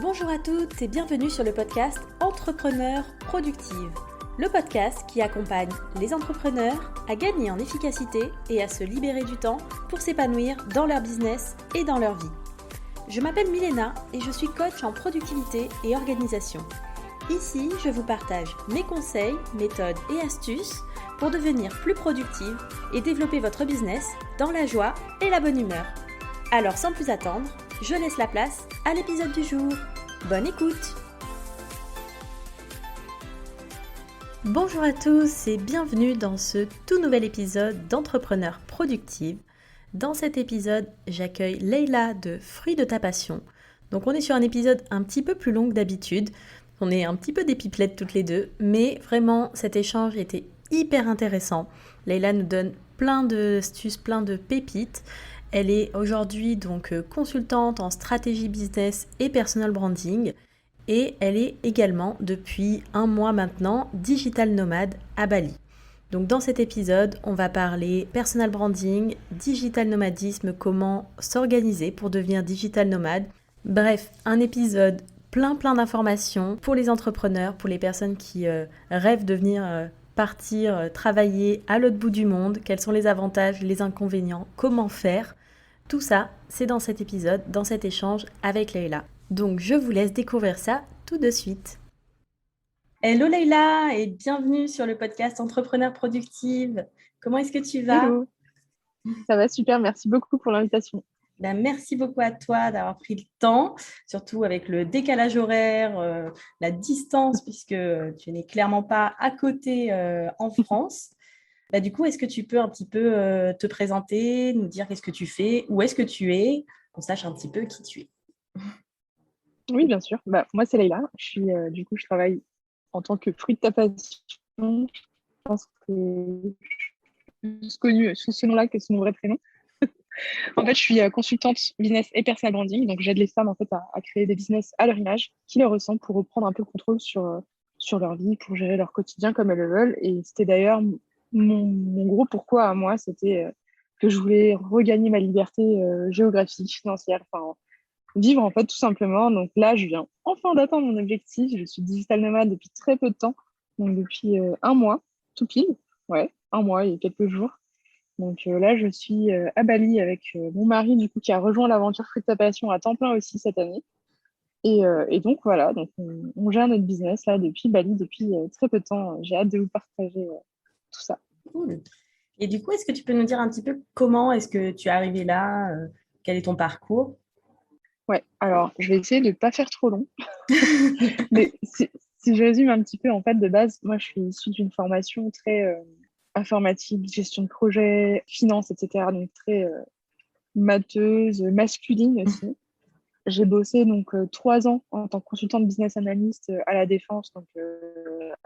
Bonjour à toutes et bienvenue sur le podcast Entrepreneurs Productives, le podcast qui accompagne les entrepreneurs à gagner en efficacité et à se libérer du temps pour s'épanouir dans leur business et dans leur vie. Je m'appelle Milena et je suis coach en productivité et organisation. Ici, je vous partage mes conseils, méthodes et astuces pour devenir plus productive et développer votre business dans la joie et la bonne humeur. Alors sans plus attendre, je laisse la place à l'épisode du jour. Bonne écoute! Bonjour à tous et bienvenue dans ce tout nouvel épisode d'Entrepreneurs Productives. Dans cet épisode, j'accueille Leïla de Fruits de ta passion. Donc on est sur un épisode un petit peu plus long que d'habitude. On est un petit peu des pipelettes toutes les deux, mais vraiment cet échange était hyper intéressant. Leïla nous donne plein d'astuces, plein de pépites. Elle est aujourd'hui donc consultante en stratégie business et personal branding et elle est également depuis 1 mois maintenant digital nomade à Bali. Donc dans cet épisode, on va parler personal branding, digital nomadisme, comment s'organiser pour devenir digital nomade. Bref, un épisode plein d'informations pour les entrepreneurs, pour les personnes qui rêvent de venir partir, travailler à l'autre bout du monde, quels sont les avantages, les inconvénients, comment faire. Tout ça, c'est dans cet épisode, dans cet échange avec Leïla. Donc je vous laisse découvrir ça tout de suite. Hello Leïla et bienvenue sur le podcast Entrepreneurs Productives. Comment est-ce que tu vas ? Hello, ça va super, merci beaucoup pour l'invitation. Merci beaucoup à toi d'avoir pris le temps, surtout avec le décalage horaire, la distance, puisque tu n'es clairement pas à côté en France. Du coup, est-ce que tu peux un petit peu te présenter, nous dire qu'est-ce que tu fais, où est-ce que tu es, qu'on sache un petit peu qui tu es. Oui, bien sûr. Moi, c'est Leïla. Je travaille en tant que fruit de ta passion. Je pense que je suis plus connue sous ce nom-là que sous mon vrai prénom. En fait, je suis consultante business et personal branding. Donc, j'aide les femmes en fait, à créer des business à leur image, qui leur ressemblent pour reprendre un peu le contrôle sur leur vie, pour gérer leur quotidien comme elles le veulent. Et c'était d'ailleurs mon gros pourquoi à moi, c'était que je voulais regagner ma liberté géographique, financière, enfin, vivre en fait tout simplement. Donc là, je viens enfin d'atteindre mon objectif. Je suis digital nomade depuis très peu de temps, donc depuis 1 mois, tout pile. Ouais, 1 mois et quelques jours. Donc là, je suis à Bali avec mon mari, du coup, qui a rejoint l'aventure Fruit de ta passion à temps plein aussi cette année. Et donc voilà, donc on gère notre business là depuis Bali, depuis très peu de temps. J'ai hâte de vous partager tout ça. Cool. Et du coup, est-ce que tu peux nous dire un petit peu comment est-ce que tu es arrivée là, quel est ton parcours? Ouais, alors je vais essayer de ne pas faire trop long. Mais si je résume un petit peu, en fait, de base, moi, je suis issue d'une formation très informatique, gestion de projet, finance, etc. Donc très matheuse, masculine aussi. J'ai bossé donc 3 ans en tant que consultante business analyst à la Défense, donc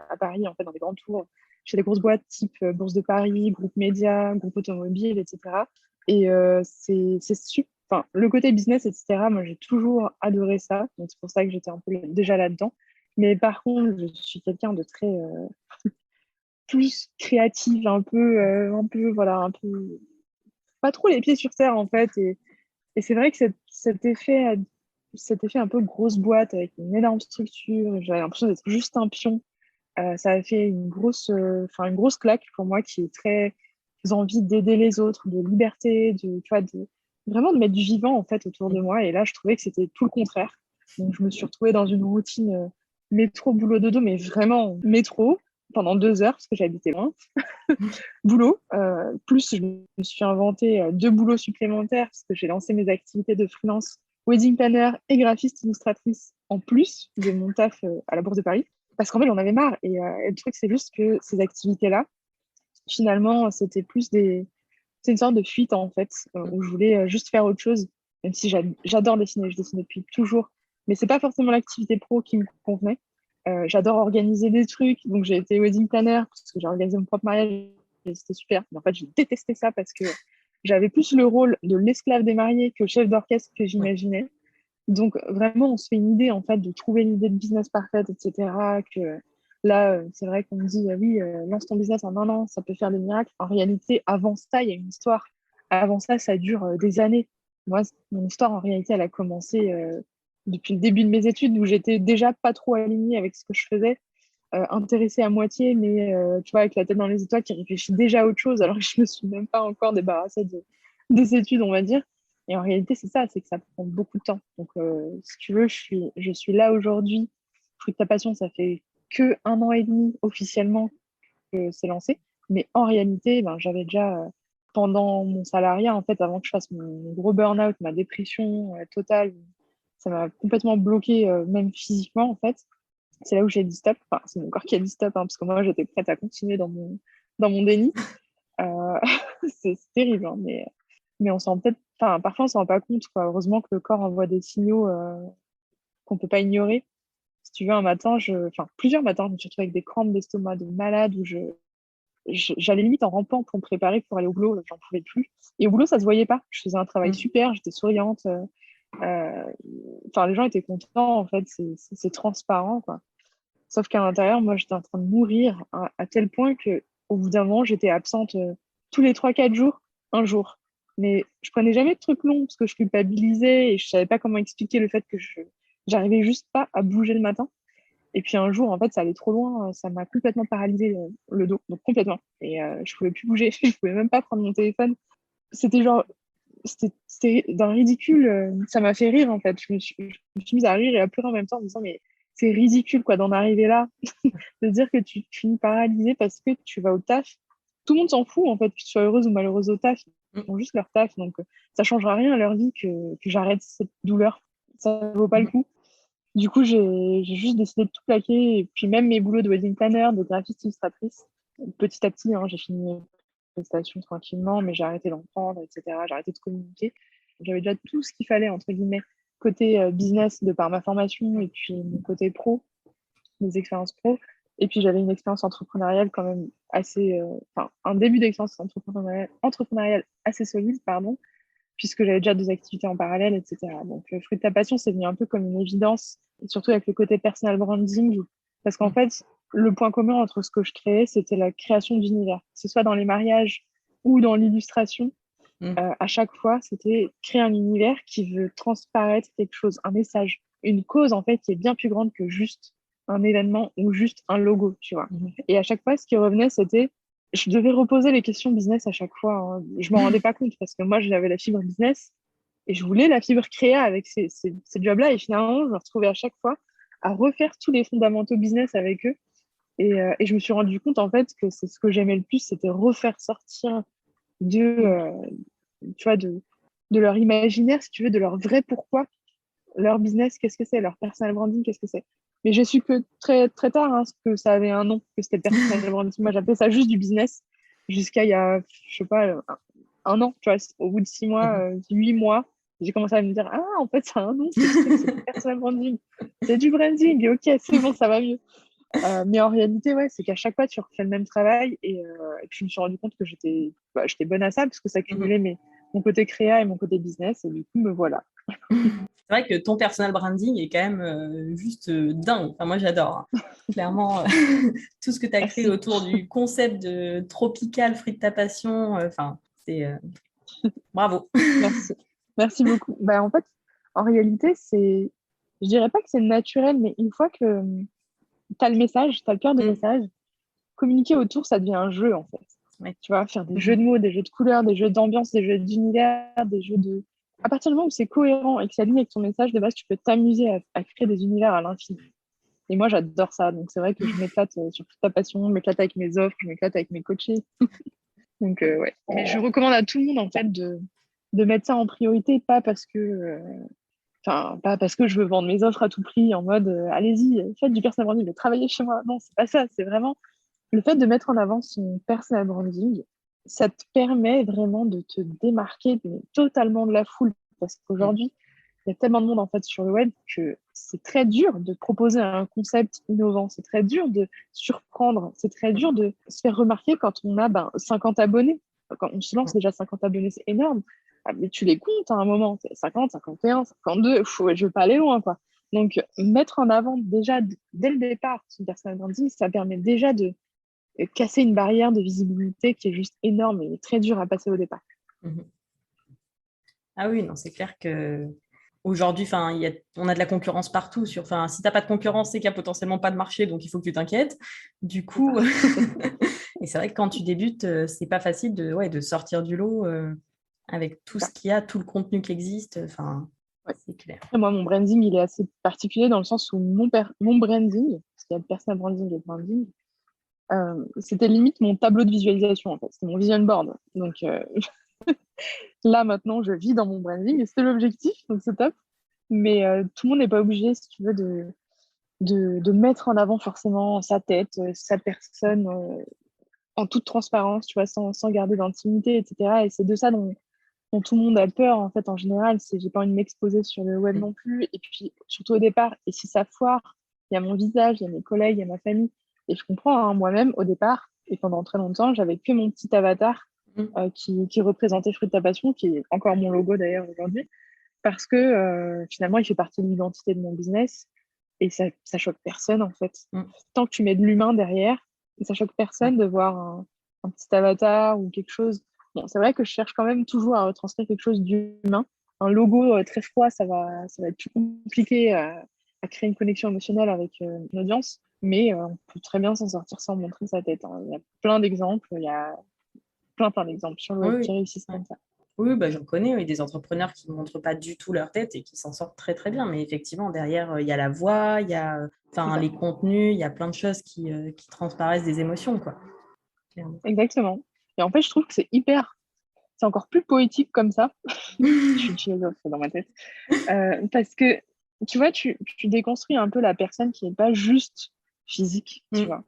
à Paris, en fait, dans des grandes tours, chez des grosses boîtes type Bourse de Paris, Groupe Média, Groupe Automobile, etc. Et c'est super. Enfin, le côté business, etc., moi, j'ai toujours adoré ça. Donc, c'est pour ça que j'étais un peu déjà là-dedans. Mais par contre, je suis quelqu'un de très plus créative, voilà, un peu pas trop les pieds sur terre, en fait. Et c'est vrai que cet effet un peu grosse boîte avec une énorme structure, j'avais l'impression d'être juste un pion. Ça a fait une grosse claque pour moi qui est très envie d'aider les autres, de liberté, vraiment de mettre du vivant en fait autour de moi. Et là, je trouvais que c'était tout le contraire. Donc, je me suis retrouvée dans une routine métro, boulot, dodo, mais vraiment métro pendant 2 heures parce que j'habitais loin. Boulot. Plus, je me suis inventé 2 boulots supplémentaires parce que j'ai lancé mes activités de freelance, wedding planner et graphiste illustratrice en plus de mon taf à la Bourse de Paris. Parce qu'en fait, j'en avais marre. Et le truc, c'est juste que ces activités-là, finalement, c'est une sorte de fuite, en fait, où je voulais juste faire autre chose, même si j'adore dessiner, je dessine depuis toujours. Mais c'est pas forcément l'activité pro qui me convenait. J'adore organiser des trucs, donc j'ai été wedding planner parce que j'ai organisé mon propre mariage et c'était super. Mais en fait, j'ai détesté ça parce que j'avais plus le rôle de l'esclave des mariés que chef d'orchestre que j'imaginais. Donc, vraiment, on se fait une idée, en fait, de trouver l'idée de business parfaite, etc. Que là, c'est vrai qu'on me dit, oui, lance ton business en 1 an, ça peut faire des miracles. En réalité, avant ça, il y a une histoire. Avant ça, ça dure des années. Moi, mon histoire, en réalité, elle a commencé depuis le début de mes études où j'étais déjà pas trop alignée avec ce que je faisais, intéressée à moitié, mais tu vois, avec la tête dans les étoiles, qui réfléchit déjà à autre chose, alors que je me suis même pas encore débarrassée des études, on va dire. Et en réalité, c'est ça, c'est que ça prend beaucoup de temps. Donc, si tu veux, je suis là aujourd'hui. Fruit de ta passion, ça fait que 1 an et demi officiellement que c'est lancé. Mais en réalité, ben, j'avais déjà, pendant mon salariat, en fait, avant que je fasse mon gros burn-out, ma dépression totale, ça m'a complètement bloqué, même physiquement, en fait. C'est là où j'ai dit stop. Enfin, c'est mon corps qui a dit stop, hein, parce que moi, j'étais prête à continuer dans mon déni. Euh, c'est terrible, hein, mais on s'en peut-être, enfin, parfois, on s'en rend pas compte, quoi. Heureusement que le corps envoie des signaux qu'on peut pas ignorer. Si tu veux, un matin, enfin, plusieurs matins, je me suis retrouvée avec des crampes d'estomac de malade où j'allais limite en rampant pour me préparer pour aller au boulot, j'en pouvais plus. Et au boulot, ça se voyait pas. Je faisais un travail Mm. super, j'étais souriante. Euh, Enfin, les gens étaient contents, en fait, c'est transparent, quoi. Sauf qu'à l'intérieur, moi, j'étais en train de mourir à tel point que, au bout d'un moment, j'étais absente tous les 3 4 jours, un jour. Mais je prenais jamais de trucs longs parce que je culpabilisais et je savais pas comment expliquer le fait que j'arrivais juste pas à bouger le matin. Et puis un jour, en fait, ça allait trop loin, ça m'a complètement paralysé le dos, donc complètement. Et je pouvais plus bouger, je pouvais même pas prendre mon téléphone. C'était genre, c'était d'un ridicule, ça m'a fait rire en fait. Je me suis mise à rire et à pleurer en même temps en me disant, mais c'est ridicule quoi d'en arriver là, de dire que tu finis paralysé parce que tu vas au taf. Tout le monde s'en fout en fait, que tu sois heureuse ou malheureuse au taf. Ils font juste leur taf, donc ça changera rien à leur vie que j'arrête cette douleur. Ça vaut pas le Mm. coup. Du coup, j'ai juste décidé de tout plaquer. Et puis même mes boulots de wedding planner, de graphiste illustratrice, petit à petit, hein, j'ai fini mes prestations tranquillement, mais j'ai arrêté d'en prendre, etc. J'ai arrêté de communiquer. J'avais déjà tout ce qu'il fallait, entre guillemets, côté business, de par ma formation, et puis mon côté pro, mes expériences pro. Et puis j'avais une expérience entrepreneuriale quand même assez... Enfin, un début d'expérience entrepreneuriale assez solide, pardon, puisque j'avais déjà 2 activités en parallèle, etc. Donc, Fruit de ta passion, c'est venu un peu comme une évidence, et surtout avec le côté personal branding, parce qu'en Mm. fait, le point commun entre ce que je créais, c'était la création d'univers, que ce soit dans les mariages ou dans l'illustration. Mm. À chaque fois, c'était créer un univers qui veut transparaître quelque chose, un message, une cause en fait qui est bien plus grande que juste un événement ou juste un logo, tu vois. Mm. Et à chaque fois, ce qui revenait, c'était, je devais reposer les questions business à chaque fois, hein. Je m'en rendais pas compte parce que moi, j'avais la fibre business et je voulais la fibre créa avec ces jobs-là. Et finalement, je me retrouvais à chaque fois à refaire tous les fondamentaux business avec eux. Et je me suis rendu compte en fait que c'est ce que j'aimais le plus, c'était refaire sortir de, tu vois, de leur imaginaire, si tu veux, de leur vrai pourquoi, leur business, qu'est-ce que c'est, leur personal branding, qu'est-ce que c'est. Mais j'ai su que très, très tard hein, que ça avait un nom, que c'était personal branding. Moi, j'appelais ça juste du business jusqu'à il y a, je sais pas, un an, tu vois, au bout de 6 mois, Mm. 8 mois, j'ai commencé à me dire, ah, en fait, ça a un nom, c'est du personal branding, c'est du branding, ok, c'est bon, ça va mieux. Mais en réalité, ouais, c'est qu'à chaque fois, tu refais le même travail et puis je me suis rendu compte que j'étais bonne à ça parce que ça Mm. cumulait mon côté créa et mon côté business et du coup, me voilà. C'est vrai que ton personal branding est quand même juste dingue. Enfin, moi, j'adore, hein. Clairement, tout ce que tu as créé Merci, autour du concept de tropical, fruit de ta passion, enfin, c'est bravo. merci, merci beaucoup. Bah, en fait, en réalité, je dirais pas que c'est naturel, mais une fois que tu as le message, tu as le cœur de Mm. message, communiquer autour, ça devient un jeu en fait. Ouais. Tu vois, faire des jeux Mhm. de mots, des jeux de couleurs, des jeux d'ambiance, des jeux d'univers, des jeux de. À partir du moment où c'est cohérent et que ça aligne avec ton message de base, tu peux t'amuser à créer des univers à l'infini. Et moi, j'adore ça. Donc, c'est vrai que je m'éclate sur toute ta passion, je m'éclate avec mes offres, je m'éclate avec mes coachés. Donc, ouais. Mais je recommande à tout le monde, en fait, de mettre ça en priorité, pas parce que je veux vendre mes offres à tout prix en mode allez-y, faites du personal branding, travaillez chez moi. Non, c'est pas ça. C'est vraiment le fait de mettre en avant son personal branding, ça te permet vraiment de te démarquer totalement de la foule. Parce Mm. qu'aujourd'hui, il y a tellement de monde en fait sur le web que c'est très dur de proposer un concept innovant. C'est très dur de surprendre. C'est très dur de se faire remarquer quand on a 50 abonnés. Quand on se lance Mm. déjà 50 abonnés, c'est énorme. Ah, mais tu les comptes à un moment. 50, 51, 52. Je veux pas aller loin, quoi. Donc, mettre en avant déjà dès le départ son personal branding, ça permet déjà de casser une barrière de visibilité qui est juste énorme et très dure à passer au départ. Mhm. Ah oui, non, c'est clair que aujourd'hui, on a de la concurrence partout. Si tu n'as pas de concurrence, c'est qu'il n'y a potentiellement pas de marché, donc il faut que tu t'inquiètes. Du C'est ça. coup, et c'est vrai que quand tu débutes, c'est pas facile de sortir du lot avec C'est tout ce ça. qu'il y a, tout le contenu qui existe. Ouais. C'est clair. Après, moi, mon branding, il est assez particulier dans le sens où mon branding, parce qu'il y a le personal branding et le branding, c'était limite mon tableau de visualisation, en fait. C'était mon vision board. Donc là, maintenant, je vis dans mon branding et c'était l'objectif, donc c'est top. Mais tout le monde n'est pas obligé, si tu veux, de mettre en avant forcément sa tête, sa personne, en toute transparence, tu vois, sans garder d'intimité, etc. Et c'est de ça dont tout le monde a peur, en fait, en général. C'est j'ai pas envie de m'exposer sur le web non plus. Et puis, surtout au départ, et si ça foire, il y a mon visage, il y a mes collègues, il y a ma famille. Et je comprends, hein, moi-même, au départ, et pendant très longtemps, j'avais que mon petit avatar Mm. qui représentait Fruit de ta passion, qui est encore mon logo d'ailleurs aujourd'hui, parce que finalement, il fait partie de l'identité de mon business et ça choque personne en fait. Mm. Tant que tu mets de l'humain derrière, ça choque Ouais. personne de voir un petit avatar ou quelque chose. Bon, c'est vrai que je cherche quand même toujours à retranscrire quelque chose d'humain. Un logo très froid, ça va être plus compliqué à créer une connexion émotionnelle avec une audience, mais on peut très bien s'en sortir sans montrer sa tête, hein. Il y a plein d'exemples, il y a plein d'exemples sur le Oui, web qui oui. réussissent Ouais. comme ça. Oui, bah, j'en connais, oui, des entrepreneurs qui ne montrent pas du tout leur tête et qui s'en sortent très très bien. Mais effectivement, derrière, il y a la voix, il y a C'est ça. les contenus, il y a plein de choses qui transparaissent des émotions, quoi. Clairement. Exactement. Et en fait, je trouve que c'est encore plus poétique comme ça. Je suis une philosophe dans ma tête. Parce que, tu vois, tu déconstruis un peu la personne qui n'est pas juste physique, tu Mm. vois.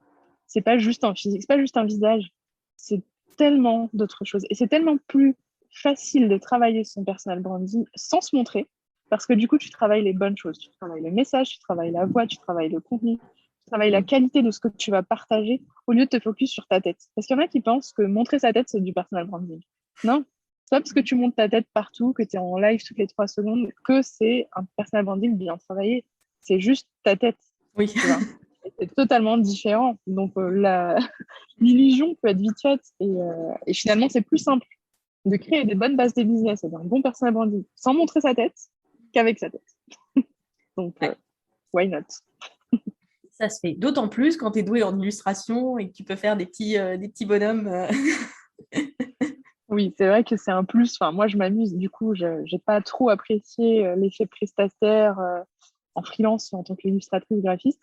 C'est pas juste un physique, c'est pas juste un visage. C'est tellement d'autres choses. Et c'est tellement plus facile de travailler son personal branding sans se montrer. Parce que du coup, tu travailles les bonnes choses. Tu travailles le message, tu travailles la voix, tu travailles le contenu, tu travailles la Mm. qualité de ce que tu vas partager au lieu de te focus sur ta tête. Parce qu'il y en a qui pensent que montrer sa tête, c'est du personal branding. Non, c'est pas parce que tu montes ta tête partout, que tu es en live toutes les 3 secondes, que c'est un personal branding bien travaillé. C'est juste ta tête, Oui. tu vois. Et c'est totalement différent. Donc, l'illusion peut être vite faite. Et finalement, c'est plus simple de créer des bonnes bases de business et d'un bon personal branding sans montrer sa tête qu'avec sa tête. Donc, Ouais, why not? ça se fait. D'autant plus quand tu es doué en illustration et que tu peux faire des petits bonhommes. Oui, c'est vrai que c'est un plus. Enfin, moi, je m'amuse. Du coup, je n'ai pas trop apprécié l'effet prestataire en freelance en tant qu'illustratrice graphiste.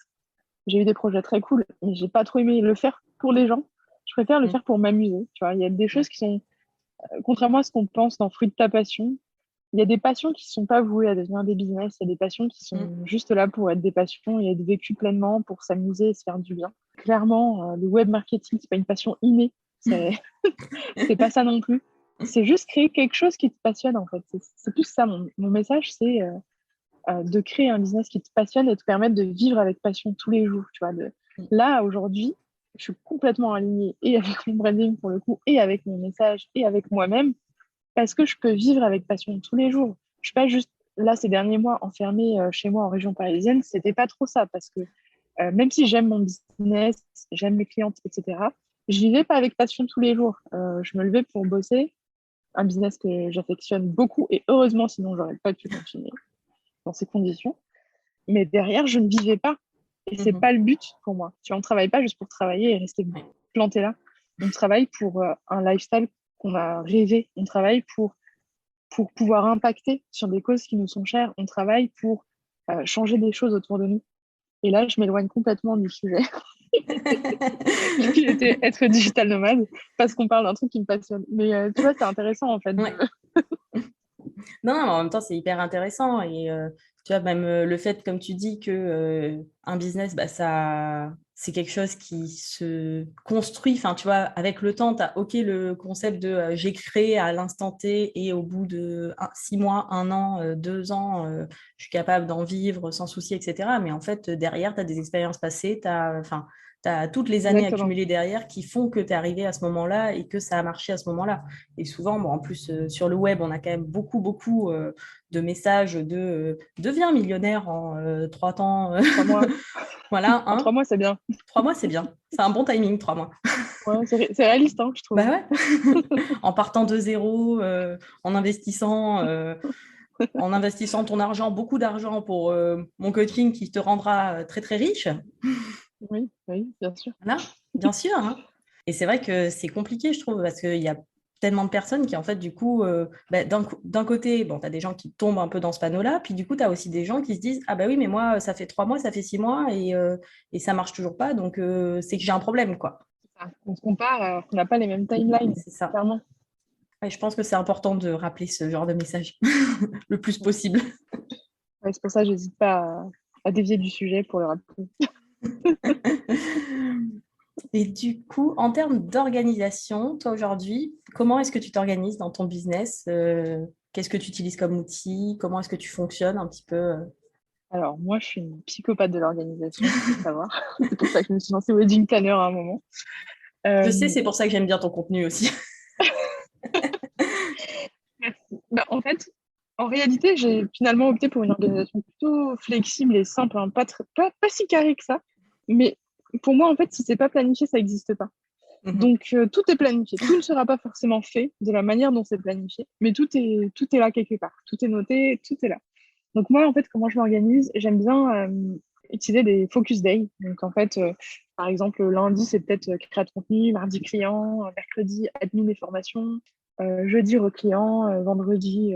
J'ai eu des projets très cool, mais j'ai pas trop aimé le faire pour les gens. Je préfère le Mm. faire pour m'amuser. Tu vois, il y a des Ouais. choses qui sont, contrairement à ce qu'on pense dans Fruit de ta passion, il y a des passions qui sont pas vouées à devenir des business. Il y a des passions qui Mm. sont juste là pour être des passions et être vécues pleinement pour s'amuser et se faire du bien. Clairement, le web marketing, c'est pas une passion innée. C'est, c'est pas ça non plus. C'est juste créer quelque chose qui te passionne en fait. C'est plus ça mon message, c'est de créer un business qui te passionne et te permettre de vivre avec passion tous les jours. Tu vois, Mm. Là, aujourd'hui, je suis complètement alignée et avec mon branding pour le coup, et avec mon message, et avec moi-même, parce que je peux vivre avec passion tous les jours. Je suis pas juste là ces derniers mois enfermée chez moi en région parisienne, c'était pas trop ça, parce que même si j'aime mon business, j'aime mes clientes, etc., je vivais pas avec passion tous les jours. Je me levais pour bosser, un business que j'affectionne beaucoup, et heureusement, sinon j'aurais pas pu continuer dans ces conditions. Mais derrière, je ne vivais pas. Et c'est Mhm. pas le but pour moi. Tu vois, on travaille pas juste pour travailler et rester Ouais. planté là. On travaille pour un lifestyle qu'on a rêvé. On travaille pour pouvoir impacter sur des causes qui nous sont chères. On travaille pour changer des choses autour de nous. Et là, je m'éloigne complètement du sujet qui était être digital nomade parce qu'on parle d'un truc qui me passionne. Mais tu vois, c'est intéressant en fait. Ouais. Non, non, mais en même temps, c'est hyper intéressant. Et tu vois, même le fait, comme tu dis, que un business, bah, c'est quelque chose qui se construit. Enfin, tu vois, avec le temps, tu as OK le concept de j'ai créé à l'instant T et au bout de 6 mois, 1 an, 2 ans, je suis capable d'en vivre sans souci, etc. Mais en fait, derrière, tu as des expériences passées, tu as toutes les années Exactement. accumulées derrière qui font que tu es arrivé à ce moment-là et que ça a marché à ce moment-là. Et souvent, bon, en plus, sur le web, on a quand même beaucoup de messages de deviens millionnaire en 3 temps. 3 mois. Voilà, En 3 mois, c'est bien. 3 mois, c'est bien. C'est un bon timing, 3 mois. Ouais, c'est réaliste, hein, je trouve. Bah ouais. En partant de zéro, en investissant. en investissant ton argent, beaucoup d'argent pour mon coaching qui te rendra très, très riche. Oui, oui, bien sûr. Voilà, bien sûr, hein. Et c'est vrai que c'est compliqué, je trouve, parce qu'il y a tellement de personnes qui, en fait, du coup, d'un côté, bon, tu as des gens qui tombent un peu dans ce panneau-là, puis du coup, tu as aussi des gens qui se disent, ah bah oui, mais moi, ça fait 3 mois, ça fait 6 mois, et ça marche toujours pas, donc c'est que j'ai un problème, quoi. On se compare alors qu'on n'a pas les mêmes timelines, C'est ça. clairement. Et je pense que c'est important de rappeler ce genre de message le plus possible. Ouais, c'est pour ça que j'hésite pas à dévier du sujet pour le rappeler. Et du coup, en termes d'organisation, toi aujourd'hui, comment est-ce que tu t'organises dans ton business? Qu'est-ce que tu utilises comme outil? Comment est-ce que tu fonctionnes un petit peu? Alors, moi, je suis une psychopathe de l'organisation, il faut le savoir. C'est pour ça que je me suis lancée wedding planner à un moment. Je Euh, sais, c'est pour ça que j'aime bien ton contenu aussi. Bah, en fait, en réalité, j'ai finalement opté pour une organisation plutôt flexible et simple, hein, pas si carré que ça. Mais pour moi, en fait, si c'est pas planifié, ça n'existe pas. Mhm. Donc, tout est planifié. Tout ne sera pas forcément fait de la manière dont c'est planifié, mais tout est là quelque part. Tout est noté, tout est là. Donc, moi, en fait, comment je m'organise? J'aime bien utiliser des focus days. Donc, en fait, par exemple, lundi, c'est peut-être créa de contenu, mardi, client, mercredi, admin et formation, jeudi, reclient, vendredi,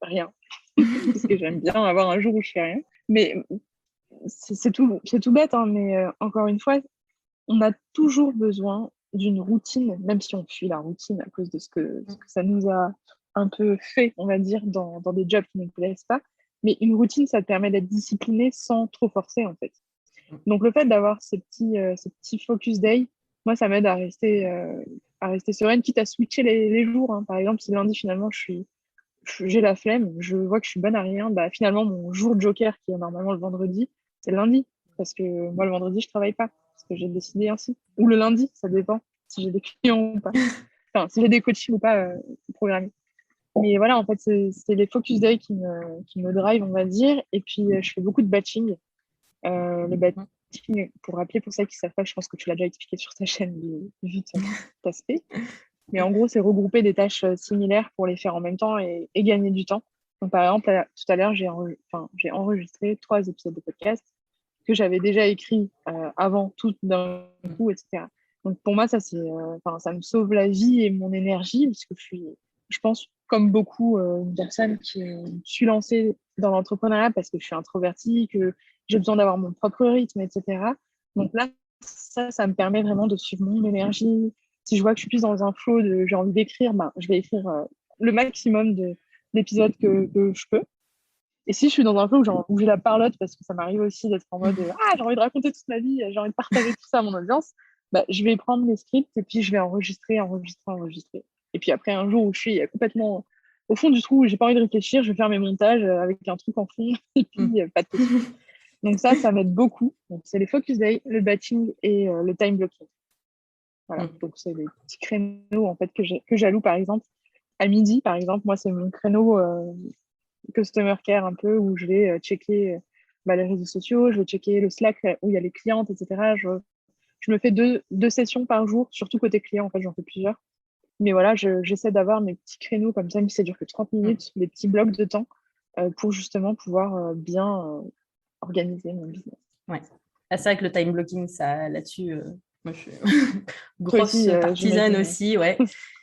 rien. Parce que j'aime bien avoir un jour où je fais rien. Mais c'est tout bête, hein, mais encore une fois, on a toujours besoin d'une routine, même si on fuit la routine à cause de ce que ça nous a un peu fait, on va dire, dans des jobs qui ne nous plaisent pas. Mais une routine, ça te permet d'être discipliné sans trop forcer, en fait. Donc, le fait d'avoir ces petits focus day, moi, ça m'aide à rester sereine, quitte à switcher les jours, hein. Par exemple, si lundi, finalement, j'ai la flemme, je vois que je suis bonne à rien, bah, finalement, mon jour joker, qui est normalement le vendredi, c'est le lundi. Parce que moi, le vendredi, je travaille pas. Parce que j'ai décidé ainsi. Ou le lundi, ça dépend si j'ai des clients ou pas. Enfin, si j'ai des coachings ou pas programmés. Mais voilà, en fait, c'est les focus day qui me drive, on va dire. Et puis, je fais beaucoup de batching. Le batching, pour rappeler, pour ceux qui ne savent pas, je pense que tu l'as déjà expliqué sur ta chaîne, vu ton aspect. Mais en gros, c'est regrouper des tâches similaires pour les faire en même temps et gagner du temps. Donc, par exemple, tout à l'heure, j'ai enregistré 3 épisodes de podcast que j'avais déjà écrits avant tout d'un coup, etc. Donc, pour moi, ça me sauve la vie et mon énergie, parce que je pense, comme beaucoup, une personne qui suis lancée dans l'entrepreneuriat parce que je suis introvertie, que j'ai besoin d'avoir mon propre rythme, etc. Donc là, ça me permet vraiment de suivre mon énergie. Si je vois que je suis plus dans un flow de j'ai envie d'écrire, ben, je vais écrire le maximum d'épisodes que je peux. Et si je suis dans un flow où j'ai la parlotte, parce que ça m'arrive aussi d'être en mode ah, j'ai envie de raconter toute ma vie, j'ai envie de partager tout ça à mon audience, bah, je vais prendre mes scripts et puis je vais enregistrer, enregistrer, enregistrer. Et puis après, un jour où je suis complètement au fond du trou, où j'ai pas envie de réfléchir, je vais faire mes montages avec un truc en fond et puis pas de questions. Donc ça m'aide beaucoup. Donc, c'est les focus day, le batching et le time blocking. Voilà. Donc c'est les petits créneaux en fait que j'alloue par exemple à midi, par exemple. Moi, c'est mon créneau customer care un peu où je vais checker les réseaux sociaux, je vais checker le Slack où il y a les clientes, etc. Je me fais deux sessions par jour, surtout côté client, en fait, j'en fais plusieurs. Mais voilà, j'essaie d'avoir mes petits créneaux comme ça, mais ça dure que 30 minutes, des petits blocs de temps pour justement pouvoir bien organiser mon business. Ouais. Ah, c'est vrai que le time blocking, ça, là-dessus, moi, je suis Toi grosse aussi, partisane j'imagine. aussi, ouais.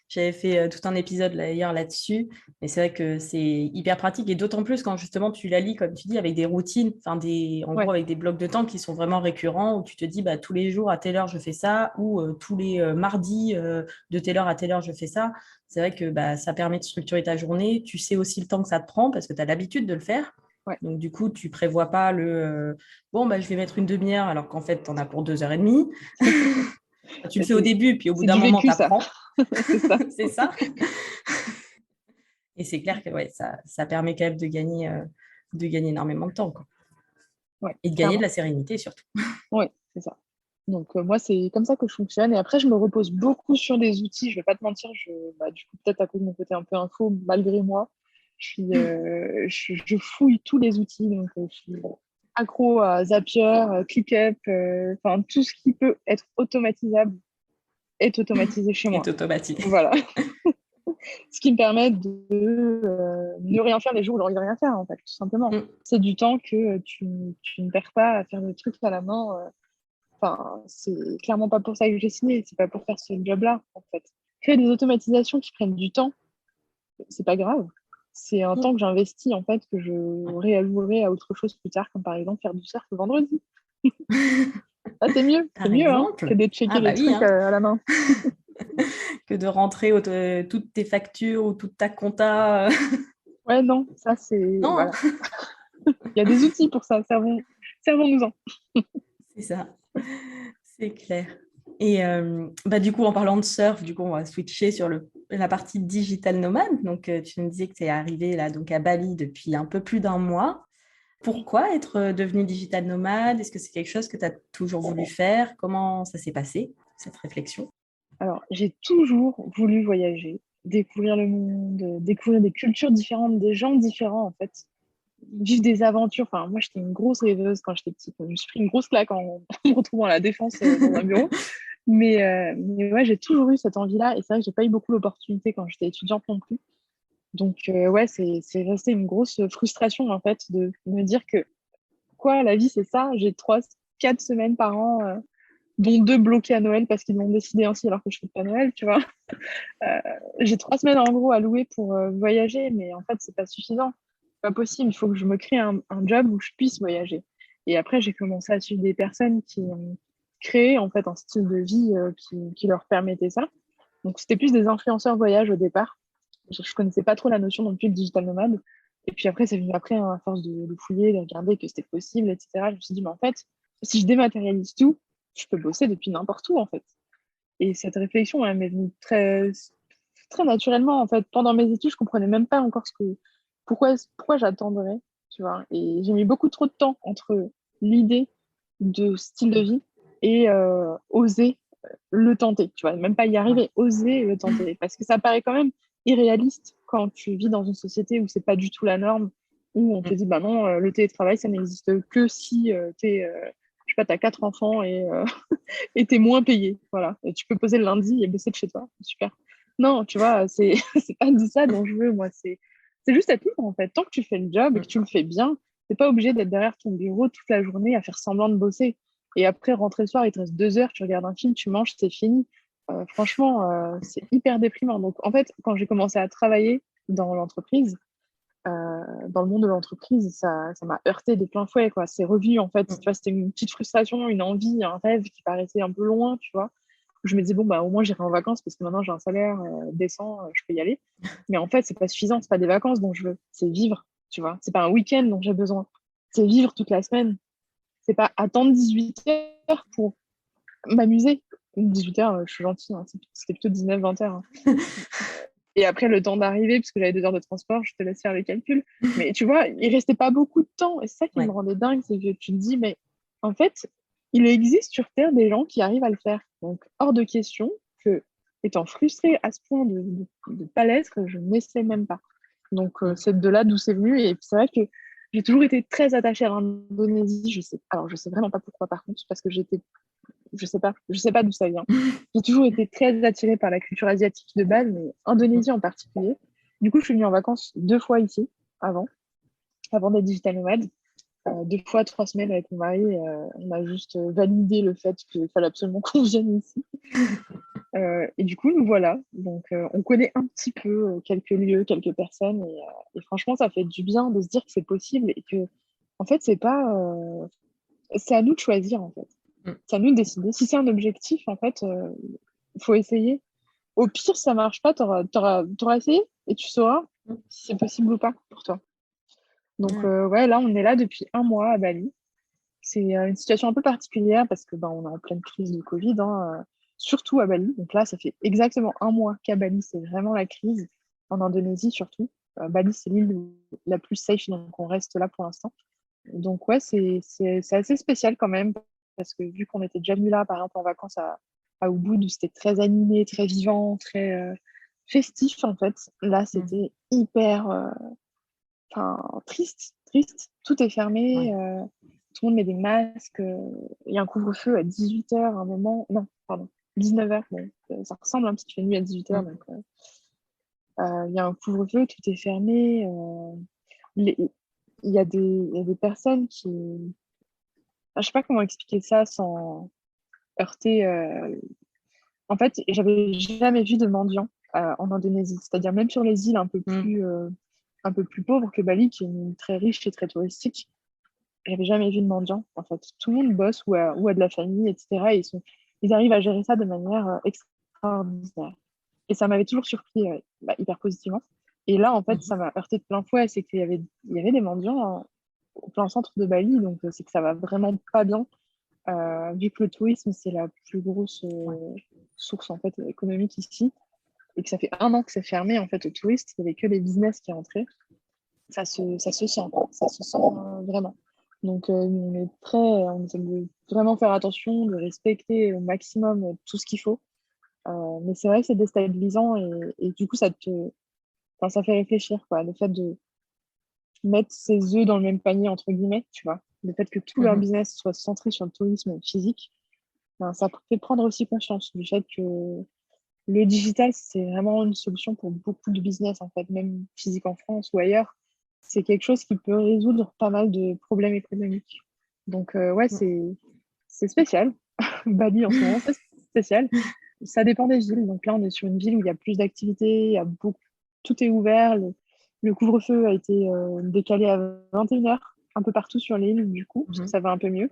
J'avais fait tout un épisode d'ailleurs là-dessus, mais c'est vrai que c'est hyper pratique et d'autant plus quand justement tu la lis, comme tu dis, avec des routines, enfin en gros Ouais, avec des blocs de temps qui sont vraiment récurrents où tu te dis bah, tous les jours à telle heure je fais ça ou tous les mardis de telle heure à telle heure je fais ça. C'est vrai que bah, ça permet de structurer ta journée. Tu sais aussi le temps que ça te prend parce que tu as l'habitude de le faire. ouais. Donc, du coup, tu prévois pas bon, bah, je vais mettre une demi-heure alors qu'en fait, tu en as pour 2 heures et demie. Tu le fais au C'est début, puis au bout c'est d'un du moment, tu vécu, ça. apprends. C'est ça. C'est ça. Et c'est clair que ouais, ça permet quand même de gagner énormément de temps, quoi. Ouais, Et de gagner de clairement. la sérénité surtout. Ouais, c'est ça. Donc, moi, c'est comme ça que je fonctionne. Et après, je me repose beaucoup sur des outils. Je vais pas te mentir, du coup, peut-être à cause de mon côté un peu info, malgré moi, je fouille tous les outils. Donc, je suis accro à Zapier, ClickUp, enfin, tout ce qui peut être automatisable est automatisé chez Et moi. automatique. Voilà. Ce qui me permet de ne rien faire les jours où j'ai envie de rien faire, en fait, tout simplement. Mm. C'est du temps que tu ne perds pas à faire des trucs à la main. Enfin, c'est clairement pas pour ça que j'ai signé. C'est pas pour faire ce job-là, en fait. Créer des automatisations qui prennent du temps, c'est pas grave. C'est un temps que j'investis, en fait, que je réallouerai à autre chose plus tard, comme par exemple faire du surf le vendredi. Ah, c'est Par mieux hein, que exemple. de Ah checker bah les oui, trucs hein. à la main. Que de rentrer toutes tes factures ou toute ta compta. Ouais, non, ça c'est. Non, Voilà. Il y a des outils pour ça, servons-nous-en. c'est ça, c'est clair. Et bah, du coup, en parlant de surf, du coup, on va switcher sur la partie digital nomade. Donc, tu nous disais que tu es arrivé là, donc à Bali depuis un peu plus d'un mois. Pourquoi être devenu digital nomade? Est-ce que c'est quelque chose que tu as toujours voulu faire? Comment ça s'est passé, cette réflexion? Alors, j'ai toujours voulu voyager, découvrir le monde, découvrir des cultures différentes, des gens différents, en fait. Vivre des aventures. Enfin, moi, j'étais une grosse rêveuse quand j'étais petite. Je me suis pris une grosse claque en me retrouvant à la Défense dans un bureau. Mais ouais, j'ai toujours eu cette envie-là. Et c'est vrai que j'ai pas eu beaucoup l'opportunité quand j'étais étudiante non plus. Donc, ouais, c'est resté une grosse frustration, en fait, de me dire que, quoi, la vie, c'est ça. J'ai 3, 4 semaines par an, dont 2 bloquées à Noël parce qu'ils l'ont décidé ainsi alors que je fais pas Noël, tu vois. Euh, j'ai 3 semaines, en gros, à louer pour voyager, mais en fait, c'est pas suffisant. C'est pas possible. Il faut que je me crée un job où je puisse voyager. Et après, j'ai commencé à suivre des personnes qui ont créé, en fait, un style de vie qui leur permettait ça. Donc, c'était plus des influenceurs voyage au départ. Je connaissais pas trop la notion non plus de digital nomade. Et puis après, c'est venu après, hein, à force de fouiller, de regarder que c'était possible, etc. Je me suis dit, mais en fait, si je dématérialise tout, je peux bosser depuis n'importe où, en fait. Et cette réflexion, elle m'est venue très naturellement, en fait. Pendant mes études, je comprenais même pas encore pourquoi j'attendrais, tu vois. Et j'ai mis beaucoup trop de temps entre l'idée de style de vie et oser le tenter, tu vois. Même pas y Ouais. arriver, oser le tenter. Parce que ça paraît quand même irréaliste quand tu vis dans une société où c'est pas du tout la norme, où on te dit, bah non, le télétravail, ça n'existe que si je sais pas, t'as 4 enfants et t'es moins payé. Voilà. Et tu peux poser le lundi et bosser de chez toi. Super. Non, tu vois, c'est c'est pas de ça dont je veux, moi. C'est juste être libre, en fait. Tant que tu fais le job et que tu le fais bien, t'es pas obligé d'être derrière ton bureau toute la journée à faire semblant de bosser. Et après, rentrer le soir, il te reste 2 heures, tu regardes un film, tu manges, c'est fini. Franchement, c'est hyper déprimant. Donc, en fait, quand j'ai commencé à travailler dans l'entreprise, dans le monde de l'entreprise, ça m'a heurté de plein fouet, quoi. C'est revu, en fait. Tu vois, c'était une petite frustration, une envie, un rêve qui paraissait un peu loin, tu vois. Je me disais, bon, bah, au moins, j'irai en vacances parce que maintenant, j'ai un salaire décent, je peux y aller. Mais en fait, c'est pas suffisant, c'est pas des vacances dont je veux, c'est vivre, tu vois. C'est pas un week-end dont j'ai besoin, c'est vivre toute la semaine. C'est pas attendre 18 heures pour m'amuser. 18 heures, je suis gentille, hein. C'était plutôt 19, 20 heures, hein. Et après, le temps d'arriver, parce que j'avais 2 heures de transport, je te laisse faire le calcul. Mais tu vois, il restait pas beaucoup de temps. Et c'est ça qui me Ouais. rendait dingue, c'est que tu te dis, mais en fait, il existe sur Terre des gens qui arrivent à le faire. Donc, hors de question que, étant frustrée à ce point de pas l'être, je n'essaie même pas. Donc, c'est de là d'où c'est venu. Et puis, c'est vrai que j'ai toujours été très attachée à l'Indonésie. Alors, je sais vraiment pas pourquoi, par contre, parce que je sais pas d'où ça vient. J'ai toujours été très attirée par la culture asiatique de base, mais Indonésie en particulier. Du coup, je suis venue en vacances 2 fois ici, avant d'être digital nomade. 2 fois 3 semaines avec mon mari, on a juste validé le fait qu'il fallait absolument qu'on vienne ici. Et du coup, nous voilà. Donc, on connaît un petit peu quelques lieux, quelques personnes, et franchement, ça fait du bien de se dire que c'est possible et que, en fait, c'est à nous de choisir, en fait. C'est à nous de décider. Si c'est un objectif, en fait, il faut essayer. Au pire, si ça marche pas, t'auras essayé et tu sauras si c'est possible ou pas pour toi. Donc, Ouais. ouais, là, on est là depuis un mois à Bali. C'est une situation un peu particulière parce que ben, on est en pleine crise de Covid, hein, surtout à Bali. Donc là, ça fait exactement un mois qu'à Bali, c'est vraiment la crise. En Indonésie, surtout. Bali, c'est l'île la plus safe, donc on reste là pour l'instant. Donc, ouais, c'est assez spécial quand même parce que vu qu'on était déjà venu là, par exemple, en vacances à Ubud, où c'était très animé, très vivant, très festif, en fait. Là, Mm. c'était hyper triste, triste. Tout est fermé, Ouais. tout le monde met des masques. Il y a un couvre-feu à 18 heures à un moment. Non, pardon, 19 heures. Bon, ça ressemble un petit peu nuit à 18 heures. Mm. Donc, Il y a un couvre-feu, tout est fermé. Les- il y a des personnes qui... Je sais pas comment expliquer ça sans heurter. En fait, j'avais jamais vu de mendiants en Indonésie. C'est-à-dire même sur les îles Mm. un peu plus pauvres que Bali, qui est une île très riche et très touristique. J'avais jamais vu de mendiants. En fait, tout le monde bosse ou a de la famille, etc. Et ils arrivent à gérer ça de manière extraordinaire. Et ça m'avait toujours surpris hyper positivement. Et là, en fait, ça Mhm. m'a heurté de plein fouet. C'est qu'il y avait des mendiants au plein centre de Bali. Donc, c'est que ça va vraiment pas bien. Vu que le tourisme, c'est la plus grosse Ouais. source en fait, économique ici. Et que ça fait 1 an que c'est fermé en fait aux touristes. Il n'y avait que les business qui rentraient. Ça se sent, quoi. Ça se sent vraiment. Donc, on essaie de vraiment faire attention, de respecter au maximum tout ce qu'il faut. Mais c'est vrai que c'est déstabilisant et du coup, enfin, ça fait réfléchir, quoi. Le fait de mettre ses œufs dans le même panier, entre guillemets, tu vois. Le fait que tout leur Mhm. business soit centré sur le tourisme physique, ben, ça fait prendre aussi conscience du fait que le digital, c'est vraiment une solution pour beaucoup de business, en fait, même physique en France ou ailleurs. C'est quelque chose qui peut résoudre pas mal de problèmes économiques. Donc, ouais, c'est spécial. Bali, en ce moment, c'est spécial. Ça dépend des villes. Donc là, on est sur une ville où il y a plus d'activités, il y a beaucoup, tout est ouvert. Le couvre-feu a été décalé à 21h un peu partout sur l'île, du coup, parce que Mhm. ça va un peu mieux.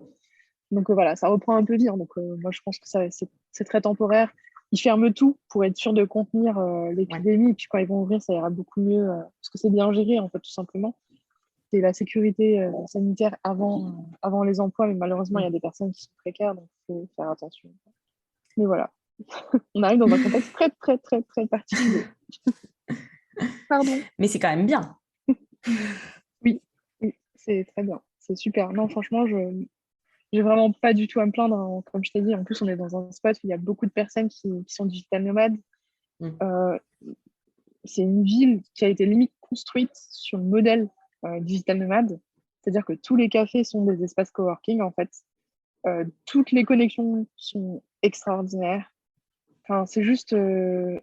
Donc voilà, ça reprend un peu vie, hein. Donc moi, je pense que c'est très temporaire. Ils ferment tout pour être sûr de contenir Ouais. l'épidémie. Et puis quand ils vont ouvrir, ça ira beaucoup mieux parce que c'est bien géré, en fait, tout simplement. C'est la sécurité sanitaire avant les emplois, mais malheureusement, il y a Mm. des personnes qui sont précaires, donc il faut faire attention. Mais voilà, on arrive dans un contexte très, très, très, très particulier. Pardon. Mais c'est quand même bien. Oui, oui, c'est très bien. C'est super. Non, franchement, j'ai vraiment pas du tout à me plaindre, hein. Comme je t'ai dit, en plus, on est dans un spot où il y a beaucoup de personnes qui sont digital nomades. Mm. Euh, c'est une ville qui a été limite construite sur le modèle digital nomade. C'est-à-dire que tous les cafés sont des espaces coworking, en fait. Toutes les connexions sont extraordinaires. Enfin, c'est juste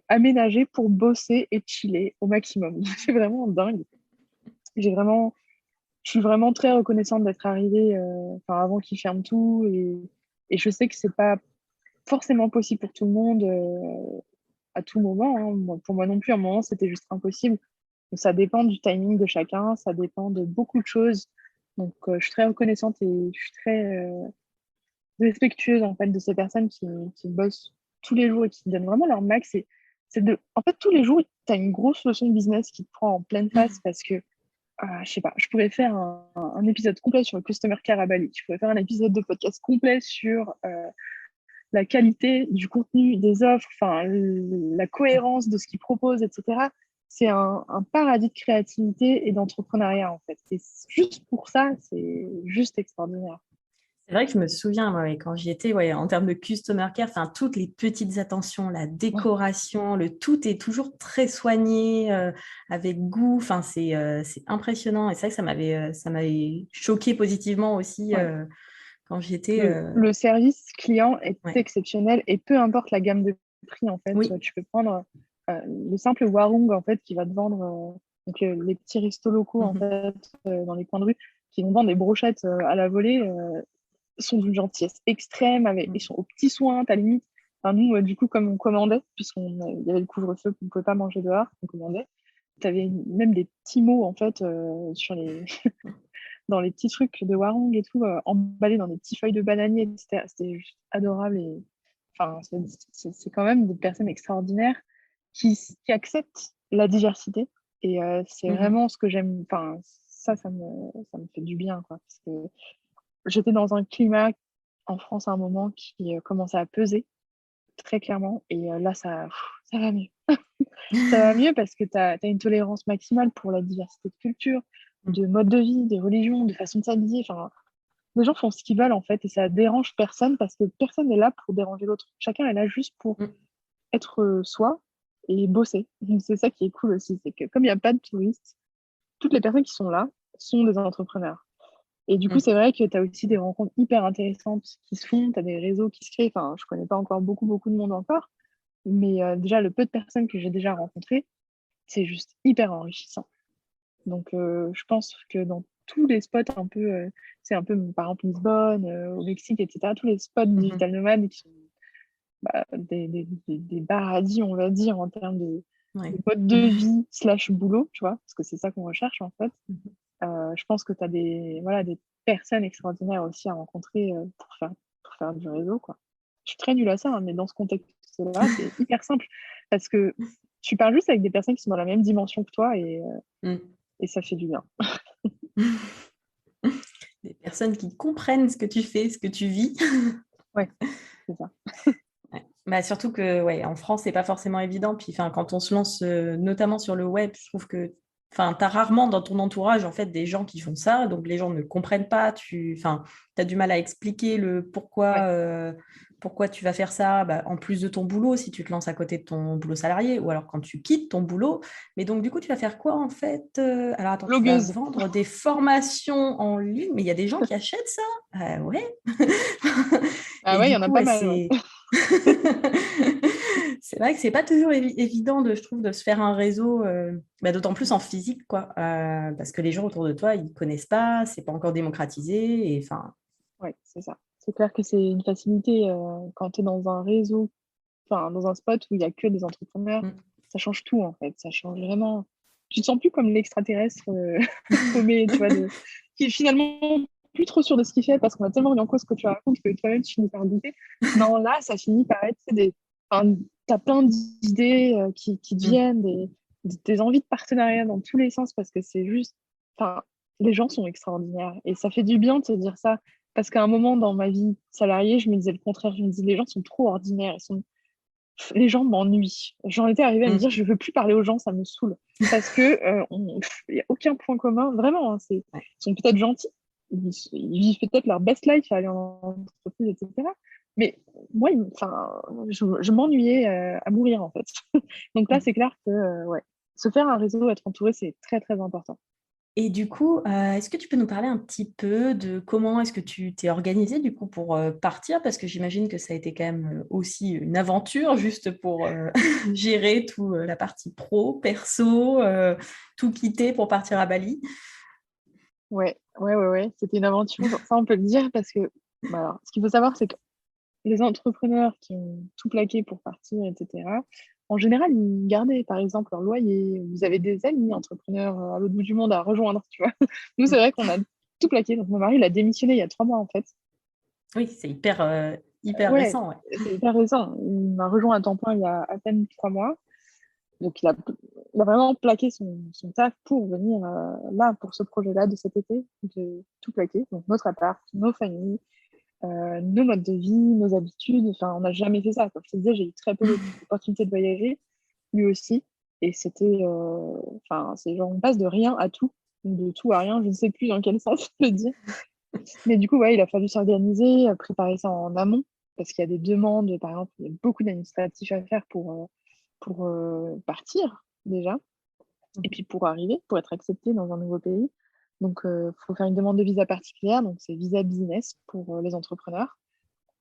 aménagé pour bosser et chiller au maximum. C'est vraiment dingue. J'ai vraiment, je suis vraiment très reconnaissante d'être arrivée enfin, avant qu'ils ferment tout et je sais que c'est pas forcément possible pour tout le monde à tout moment, hein. Pour moi non plus, à un moment, c'était juste impossible. Donc, ça dépend du timing de chacun, ça dépend de beaucoup de choses. Donc, je suis très reconnaissante et je suis très respectueuse en fait de ces personnes qui bossent tous les jours et qui donnent vraiment leur max. En fait, tous les jours, tu as une grosse leçon de business qui te prend en pleine face parce que je sais pas, je pourrais faire un épisode complet sur le customer care à Bali. Je pourrais faire un épisode de podcast complet sur la qualité du contenu, des offres, enfin, la cohérence de ce qu'ils proposent, etc. C'est un paradis de créativité et d'entrepreneuriat, en fait. Et juste pour ça, c'est juste extraordinaire. C'est vrai que je me souviens, ouais, quand j'y étais, ouais, en termes de customer care, enfin, toutes les petites attentions, la Ouais, décoration, le tout est toujours très soigné, avec goût. Enfin, c'est impressionnant. Et c'est vrai que ça m'avait choqué positivement aussi ouais. quand j'y étais. Le service client est Ouais. exceptionnel et peu importe la gamme de prix, en fait, Oui. tu peux prendre le simple Warung, en fait, qui va te vendre donc, les petits restos locaux, en Mhm. fait, dans les coins de rue, qui vont vendre des brochettes à la volée. Sont d'une gentillesse extrême, ils Mhm. sont aux petits soins, à limite. Enfin, nous, du coup, comme on commandait, puisqu'il y avait le couvre-feu, qu'on ne pouvait pas manger dehors, on commandait, tu avais même des petits mots, en fait, dans les petits trucs de Warung et tout, emballés dans des petites feuilles de bananier, etc. C'était juste adorable. Et enfin, c'est quand même des personnes extraordinaires qui acceptent la diversité. Et c'est Mhm. vraiment ce que j'aime. Enfin, ça me fait du bien, quoi. Parce que j'étais dans un climat en France à un moment qui commençait à peser très clairement. Et là, ça va mieux. Ça va mieux parce que tu as une tolérance maximale pour la diversité de cultures, de modes de vie, de religions, de façon de s'habiller. Enfin, les gens font ce qu'ils veulent en fait et ça dérange personne parce que personne n'est là pour déranger l'autre. Chacun est là juste pour Mhm. être soi et bosser. Donc, c'est ça qui est cool aussi, c'est que comme il n'y a pas de touristes, toutes les personnes qui sont là sont des entrepreneurs. Et du coup, c'est Mhm. vrai que tu as aussi des rencontres hyper intéressantes qui se font, tu as des réseaux qui se créent. Enfin, je connais pas encore beaucoup, beaucoup de monde encore, mais déjà, le peu de personnes que j'ai déjà rencontrées, c'est juste hyper enrichissant. Donc, je pense que dans tous les spots un peu, c'est un peu, par exemple, Lisbonne, au Mexique, etc., tous les spots Mhm. digital nomades qui sont des paradis, on va dire, en termes Ouais. de mode de vie slash boulot, tu vois, parce que c'est ça qu'on recherche, en fait. Mhm. Je pense que tu as voilà, des personnes extraordinaires aussi à rencontrer pour faire du réseau, quoi. Je suis très nulle à ça, hein, mais dans ce contexte-là, c'est hyper simple parce que tu parles juste avec des personnes qui sont dans la même dimension que toi et ça fait du bien. Des personnes qui comprennent ce que tu fais, ce que tu vis. Ouais, c'est ça. Ouais. Bah, surtout que ouais, en France, c'est pas forcément évident. Puis quand on se lance notamment sur le web, je trouve que tu as rarement dans ton entourage en fait des gens qui font ça. Donc les gens ne comprennent pas. Tu as du mal à expliquer le pourquoi, Ouais, pourquoi tu vas faire ça, bah, en plus de ton boulot, si tu te lances à côté de ton boulot salarié, ou alors quand tu quittes ton boulot. Mais donc du coup, tu vas faire quoi en fait? Alors attends, tu vas blogueuse. vendre des formations en ligne, mais il y a des gens qui achètent ça? Ouais. Ah Et ouais, il y du en a coup, pas ouais, mal, c'est ouais. c'est vrai que c'est pas toujours évident je trouve, de se faire un réseau, bah, d'autant plus en physique, quoi, parce que les gens autour de toi, ils connaissent pas, c'est pas encore démocratisé, et enfin, Ouais, c'est ça. C'est clair que c'est une facilité quand tu es dans un réseau, enfin, dans un spot où il y a que des entrepreneurs. mm, Ça change tout, en fait. Ça change vraiment. Tu te sens plus comme l'extraterrestre paumé, tu vois, qui est finalement plus trop sûr de ce qu'il fait parce qu'on a tellement mis en cause ce que tu racontes que toi-même tu finis par douter. Non, là, ça finit par être enfin, t'as plein d'idées qui te mm, viennent, des envies de partenariat dans tous les sens parce que c'est juste. Enfin, les gens sont extraordinaires et ça fait du bien de se dire ça parce qu'à un moment dans ma vie salariée, je me disais le contraire. Je me disais les gens sont trop ordinaires, les gens m'ennuient. J'en étais arrivée à me dire, mm. je veux plus parler aux gens, ça me saoule. Parce que il n'y a aucun point commun, vraiment. Hein, Ouais. ils sont peut-être gentils, ils vivent peut-être leur best life à aller en entreprise, etc. Mais moi, enfin, je m'ennuyais à mourir, en fait. Donc là, c'est clair que ouais, se faire un réseau, être entouré, c'est très, très important. Et du coup, est-ce que tu peux nous parler un petit peu de comment est-ce que tu t'es organisé du coup pour partir? Parce que j'imagine que ça a été quand même aussi une aventure juste pour gérer tout la partie pro, perso, tout quitter pour partir à Bali. Ouais, ouais, ouais, ouais. C'était une aventure, ça on peut le dire, parce que bah alors, ce qu'il faut savoir, c'est que les entrepreneurs qui ont tout plaqué pour partir, etc., en général, ils gardaient par exemple leur loyer. Vous avez des amis entrepreneurs à l'autre bout du monde à rejoindre, tu vois. Nous, c'est Mm. vrai qu'on a tout plaqué. Donc, mon mari, il a démissionné il y a 3 mois, en fait. Oui, c'est hyper Ouais, récent, ouais. c'est hyper récent. Il m'a rejoint à temps plein il y a à peine 3 mois. Donc, il a vraiment plaqué son taf pour venir là, pour ce projet-là de cet été, de tout plaquer. Donc, notre appart, nos familles, nos modes de vie, nos habitudes. Enfin, on n'a jamais fait ça. Comme je te disais, j'ai eu très peu d'opportunités de voyager, lui aussi. Et enfin, c'est genre, on passe de rien à tout, ou de tout à rien, je ne sais plus dans quel sens le dire. Mais du coup, ouais, il a fallu s'organiser, préparer ça en amont, parce qu'il y a des demandes, par exemple, il y a beaucoup d'administratifs à faire pour partir, déjà, et puis pour arriver, pour être accepté dans un nouveau pays. Donc, il faut faire une demande de visa particulière, donc c'est visa business pour les entrepreneurs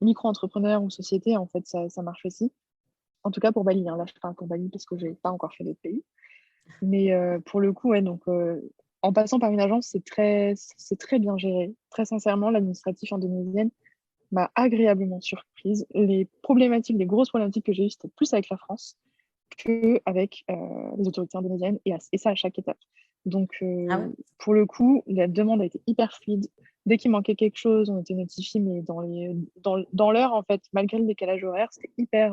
micro-entrepreneur ou société, en fait, ça marche aussi. En tout cas pour Bali, hein. Là, je parle pour Bali parce que je n'ai pas encore fait d'autres pays. Mais pour le coup, ouais, donc, en passant par une agence, c'est très bien géré. Très sincèrement, l'administratif indonésienne m'a agréablement surprise. Les grosses problématiques que j'ai eues, c'était plus avec la France qu'avec les autorités indonésiennes, et ça à chaque étape. Donc, Ah ouais? pour le coup, la demande a été hyper fluide. Dès qu'il manquait quelque chose, on était notifié, mais dans l'heure, en fait, malgré le décalage horaire, c'était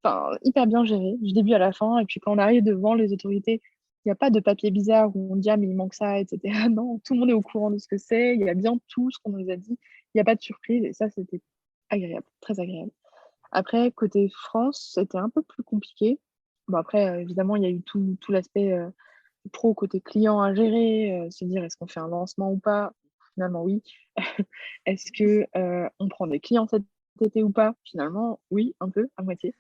enfin, hyper bien géré, du début à la fin. Et puis quand on arrive devant les autorités, il n'y a pas de papier bizarre où on dit ah mais il manque ça, etc. Non, tout le monde est au courant de ce que c'est, il y a bien tout ce qu'on nous a dit, il n'y a pas de surprise, et ça, c'était agréable, très agréable. Après, côté France, c'était un peu plus compliqué. Bon, après, évidemment, il y a eu tout l'aspect pro côté client à gérer, se dire est-ce qu'on fait un lancement ou pas? Finalement, oui. Est-ce que on prend des clients cet été ou pas? Finalement, oui, un peu, à moitié.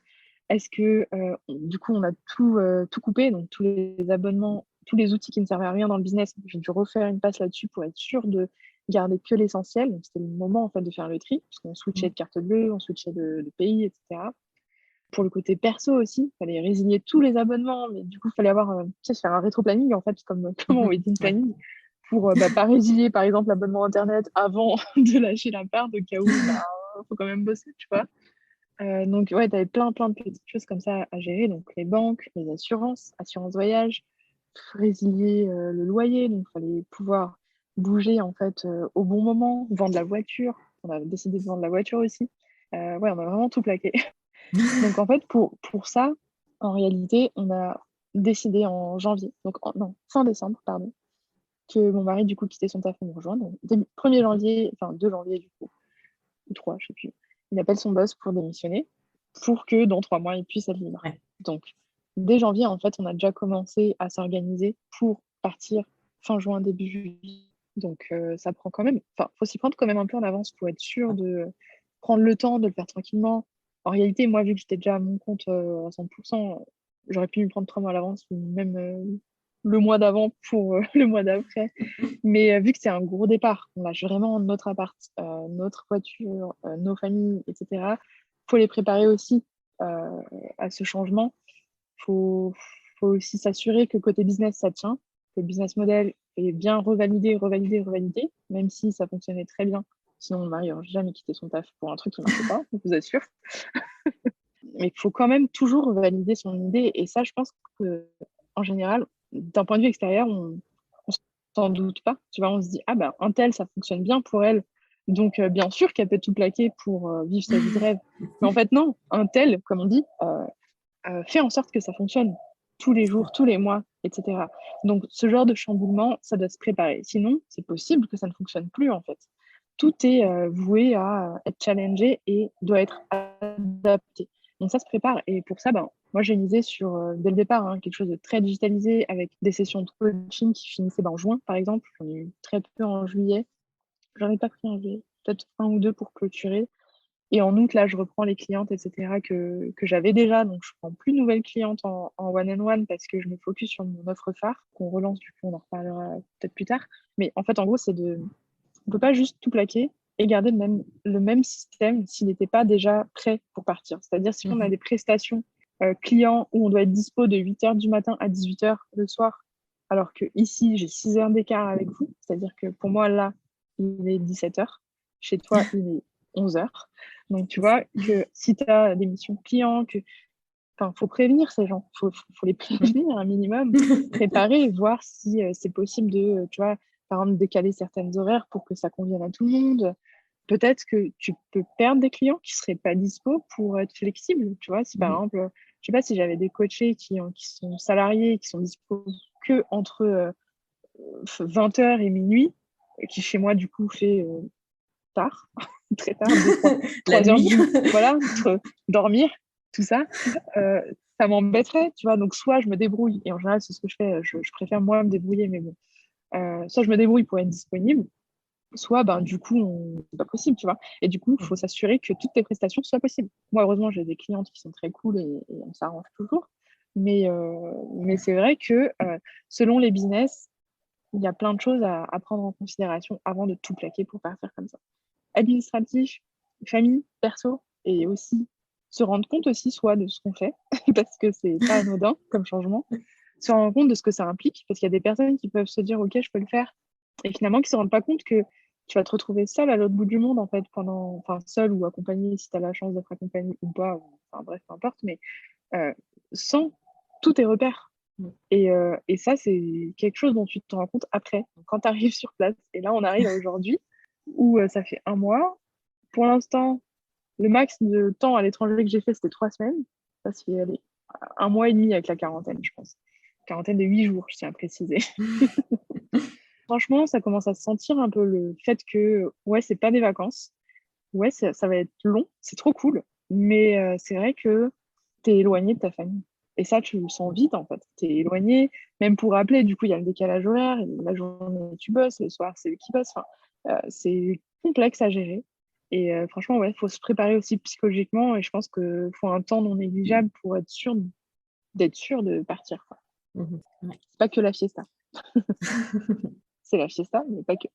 Est-ce que du coup, on a tout coupé, donc tous les abonnements, tous les outils qui ne servaient à rien dans le business, j'ai dû refaire une passe là-dessus pour être sûr de garder que l'essentiel. Donc, c'était le moment en fait de faire le tri, parce qu'on switchait de carte bleue, on switchait de pays, etc. Pour le côté perso aussi, il fallait résilier tous les abonnements, mais du coup, il fallait avoir, tu sais, faire un rétro-planning, en fait, comme en wedding Ouais. planning, pour pas résilier, par exemple, l'abonnement Internet avant de lâcher l'appart, au cas où, faut quand même bosser, tu vois. Donc, ouais, tu avais plein de petites choses comme ça à gérer. Donc, les banques, les assurances, assurance voyage, résilier le loyer. Donc, il fallait pouvoir bouger, en fait, au bon moment, vendre la voiture. On a décidé de vendre la voiture aussi. Ouais, on a vraiment tout plaqué. Donc, en fait, pour ça, en réalité, on a décidé en janvier, donc non, fin décembre, pardon, que mon mari, du coup, quittait son taf pour me rejoindre. Donc, 1er janvier, enfin 2 janvier, du coup, ou 3, je sais plus. Il appelle son boss pour démissionner, pour que dans 3 mois, il puisse être libre. Ouais. Donc, dès janvier, en fait, on a déjà commencé à s'organiser pour partir fin juin, début juillet. Donc, ça prend quand même, enfin, faut s'y prendre quand même un peu en avance pour être sûr de prendre le temps de le faire tranquillement. En réalité, moi, vu que j'étais déjà à mon compte à 100%, j'aurais pu me prendre 3 mois à l'avance ou même le mois d'avant pour le mois d'après. Mais vu que c'est un gros départ, on lâche vraiment notre appart, notre voiture, nos familles, etc. Faut les préparer aussi à ce changement. Faut, faut aussi s'assurer que côté business, ça tient, que le business model est bien revalidé, même si ça fonctionnait très bien. Sinon, mon mari n'aurait jamais quitté son taf pour un truc qui ne marchait pas, je vous assure. Mais il faut quand même toujours valider son idée. Et ça, je pense qu'en général, d'un point de vue extérieur, on s'en doute pas. Tu vois, on se dit, ah ben, un tel, ça fonctionne bien pour elle. Donc, bien sûr qu'elle peut tout plaquer pour vivre sa vie de rêve. Mais en fait, non, un tel, comme on dit, fait en sorte que ça fonctionne tous les jours, tous les mois, etc. Donc, ce genre de chamboulement, ça doit se préparer. Sinon, c'est possible que ça ne fonctionne plus, en fait. Tout est voué à être challengé et doit être adapté. Donc, ça se prépare. Et pour ça, moi, j'ai misé sur, dès le départ, quelque chose de très digitalisé avec des sessions de coaching qui finissaient en juin, par exemple. J'en ai eu très peu en juillet. J'en ai pas pris en juillet, peut-être 1 ou 2 pour clôturer. Et en août, là, je reprends les clientes, etc., que j'avais déjà. Donc, je prends plus de nouvelles clientes en one-on-one parce que je me focus sur mon offre phare, qu'on relance, du coup, on en reparlera peut-être plus tard. Mais en fait, en gros, on peut pas juste tout plaquer et garder le même système s'il n'était pas déjà prêt pour partir. C'est-à-dire, si on a des prestations clients où on doit être dispo de 8h du matin à 18h le soir, alors que ici, j'ai 6 heures d'écart avec vous. C'est-à-dire que pour moi, là, il est 17h. Chez toi, il est 11h. Donc, tu vois que si tu as des missions clients, faut prévenir ces gens, faut les prévenir un minimum, préparer, voir si c'est possible de, tu vois, par exemple, décaler certaines horaires pour que ça convienne à tout le monde. Peut-être que tu peux perdre des clients qui seraient pas dispo pour être flexible, tu vois. Si par exemple, je sais pas si j'avais des coachés qui sont salariés, qui sont dispo que entre 20h et minuit, qui chez moi du coup fait tard, très tard, 3 heures nuit. voilà, entre dormir, tout ça, ça m'embêterait, tu vois. Donc, soit je me débrouille, et en général, c'est ce que je fais, je préfère moi me débrouiller, mais bon. Soit je me débrouille pour être disponible, soit, du coup, c'est pas possible, tu vois. Et du coup, il faut s'assurer que toutes tes prestations soient possibles. Moi, heureusement, j'ai des clientes qui sont très cool et on s'arrange toujours. Mais c'est vrai que selon les business, il y a plein de choses à prendre en considération avant de tout plaquer pour partir comme ça. Administratif, famille, perso, et aussi se rendre compte aussi soit de ce qu'on fait, parce que c'est pas anodin comme changement, se rendre compte de ce que ça implique, parce qu'il y a des personnes qui peuvent se dire ok, je peux le faire, et finalement qui se rendent pas compte que tu vas te retrouver seule à l'autre bout du monde en fait seule ou accompagnée si tu as la chance d'être accompagnée ou pas, enfin bref, peu importe, mais sans tous tes repères. Et ça, c'est quelque chose dont tu te rends compte après, quand tu arrives sur place. Et là, on arrive à aujourd'hui, où ça fait 1 mois. Pour l'instant, le max de temps à l'étranger que j'ai fait, c'était 3 semaines. Ça fait allez, 1 mois et demi avec la quarantaine, je pense. Quarantaine de 8 jours, je tiens à préciser. Franchement, ça commence à se sentir un peu le fait que, ouais, c'est pas des vacances. Ouais, ça va être long, c'est trop cool. Mais c'est vrai que t'es éloigné de ta famille. Et ça, tu le sens vite, en fait. T'es éloigné, même pour appeler, du coup, il y a le décalage horaire. La journée, tu bosses, le soir, c'est eux qui bossent. Enfin, c'est complexe à gérer. Et franchement, ouais, il faut se préparer aussi psychologiquement. Et je pense qu'il faut un temps non négligeable pour d'être sûr de partir, quoi. Ouais. C'est pas que la fiesta. c'est la fiesta, mais pas que.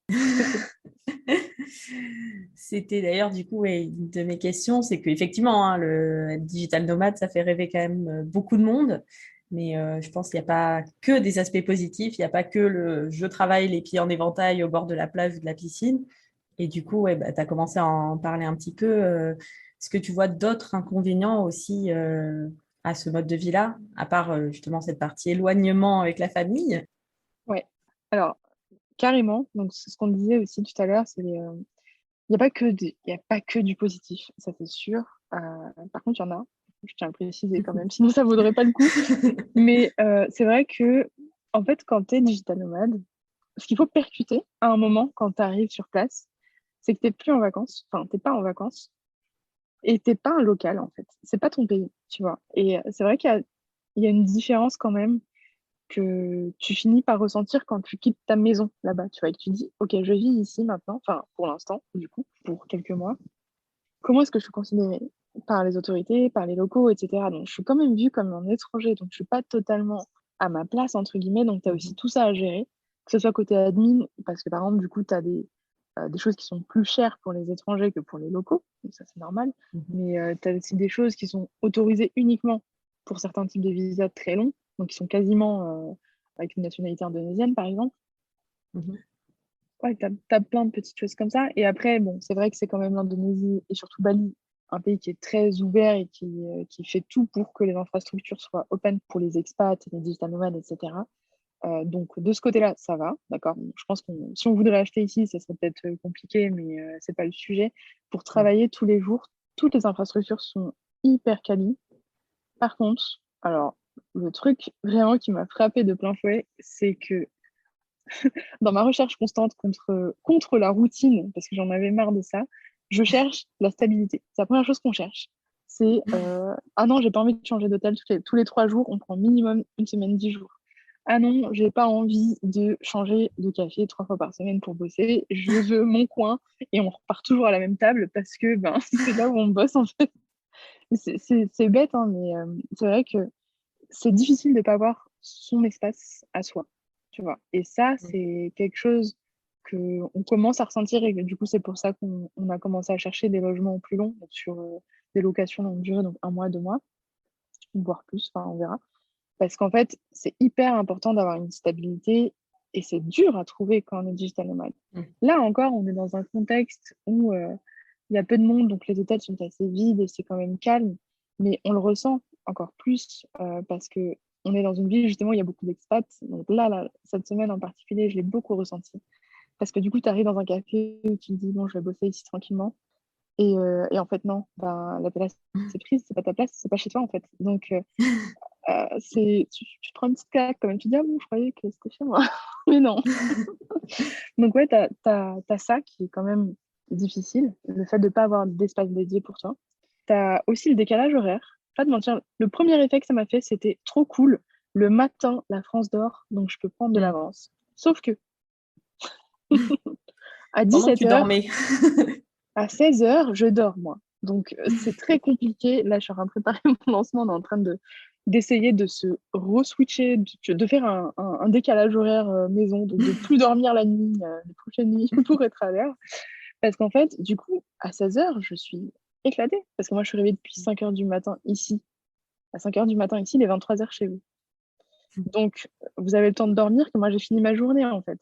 C'était d'ailleurs du coup ouais, une de mes questions, c'est qu'effectivement, hein, le digital nomade, ça fait rêver quand même beaucoup de monde, mais je pense qu'il n'y a pas que des aspects positifs, il n'y a pas que le je travaille les pieds en éventail au bord de la plage ou de la piscine. Et du coup, ouais, bah, tu as commencé à en parler un petit peu. Est-ce que tu vois d'autres inconvénients aussi à ce mode de vie-là, à part justement cette partie éloignement avec la famille? Ouais. Alors, carrément, donc c'est ce qu'on disait aussi tout à l'heure, il n'y a pas que il y a pas que du positif, ça c'est sûr. Par contre, il y en a, je tiens à le préciser quand même, sinon ça vaudrait pas le coup. Mais c'est vrai que, en fait, quand tu es digital nomade, ce qu'il faut percuter à un moment quand tu arrives sur place, c'est que tu n'es plus en vacances, enfin, tu n'es pas en vacances et tu n'es pas un local, en fait. C'est pas ton pays, tu vois. Et c'est vrai qu'il y a une différence quand même que tu finis par ressentir quand tu quittes ta maison là-bas, tu vois, et que tu dis, OK, je vis ici maintenant, enfin, pour l'instant, du coup, pour quelques mois. Comment est-ce que je suis considérée par les autorités, par les locaux, etc. Donc, je suis quand même vue comme un étranger, donc je suis pas totalement à ma place, entre guillemets, donc tu as aussi Mhm. tout ça à gérer, que ce soit côté admin, parce que par exemple, du coup, tu as des choses qui sont plus chères pour les étrangers que pour les locaux, donc ça c'est normal, Mhm. mais tu as aussi des choses qui sont autorisées uniquement pour certains types de visas très longs, donc qui sont quasiment avec une nationalité indonésienne, par exemple. Mhm. Ouais, t'as plein de petites choses comme ça. Et après, bon, c'est vrai que c'est quand même l'Indonésie et surtout Bali, un pays qui est très ouvert et qui fait tout pour que les infrastructures soient open pour les expats, les digital nomades, etc. Donc, de ce côté-là, ça va, d'accord. Bon, je pense que si on voudrait acheter ici, ça serait peut-être compliqué, mais c'est pas le sujet. Pour Mhm. travailler tous les jours, toutes les infrastructures sont hyper quali. Par contre, alors, le truc vraiment qui m'a frappé de plein fouet, c'est que dans ma recherche constante contre la routine, parce que j'en avais marre de ça, je cherche la stabilité. C'est la première chose qu'on cherche. C'est ah non, j'ai pas envie de changer d'hôtel tous les 3 jours, on prend minimum une semaine, 10 jours. Ah non, j'ai pas envie de changer de café 3 fois par semaine pour bosser. Je veux mon coin et on repart toujours à la même table parce que ben, c'est là où on bosse en fait. C'est bête, hein, mais c'est vrai que c'est difficile de ne pas avoir son espace à soi, tu vois. Et ça, c'est quelque chose qu'on commence à ressentir et que, du coup, c'est pour ça qu'on a commencé à chercher des logements plus longs, donc sur des locations longue durée, donc 1 mois, 2 mois, voire plus, enfin, on verra. Parce qu'en fait, c'est hyper important d'avoir une stabilité et c'est dur à trouver quand on est digital nomade. Mhm. Là encore, on est dans un contexte où il y a peu de monde, donc les hôtels sont assez vides et c'est quand même calme, mais on le ressent encore plus parce que on est dans une ville justement où il y a beaucoup d'expats. Donc là, cette semaine en particulier, je l'ai beaucoup ressenti. Parce que du coup, tu arrives dans un café où tu te dis, bon, je vais bosser ici tranquillement. Et en fait, non, ben, la place c'est prise, c'est pas ta place, c'est pas chez toi en fait. Donc, tu te prends une petite claque quand même. Tu te dis, ah bon, je croyais que c'était chez moi. Mais non. Donc, ouais, t'as ça qui est quand même difficile, le fait de ne pas avoir d'espace dédié pour toi. T'as aussi le décalage horaire. Pas de mentir, le premier effet que ça m'a fait, c'était trop cool. Le matin, la France dort, donc je peux prendre de Mhm. l'avance. Sauf que à Pendant que 17 tu heures, dormais. à 16 heures, je dors, moi. Donc, c'est très compliqué. Là, je suis en train de préparer mon lancement. On est en train d'essayer de se re-switcher, de faire un décalage horaire maison, donc de plus dormir la nuit, les prochaines nuits, pour être à l'heure. Parce qu'en fait, du coup, à 16 heures, je suis éclatée. Parce que moi, je suis réveillée depuis 5 heures du matin ici. À 5 heures du matin ici, il est 23 heures chez vous. Donc, vous avez le temps de dormir que moi, j'ai fini ma journée, en fait.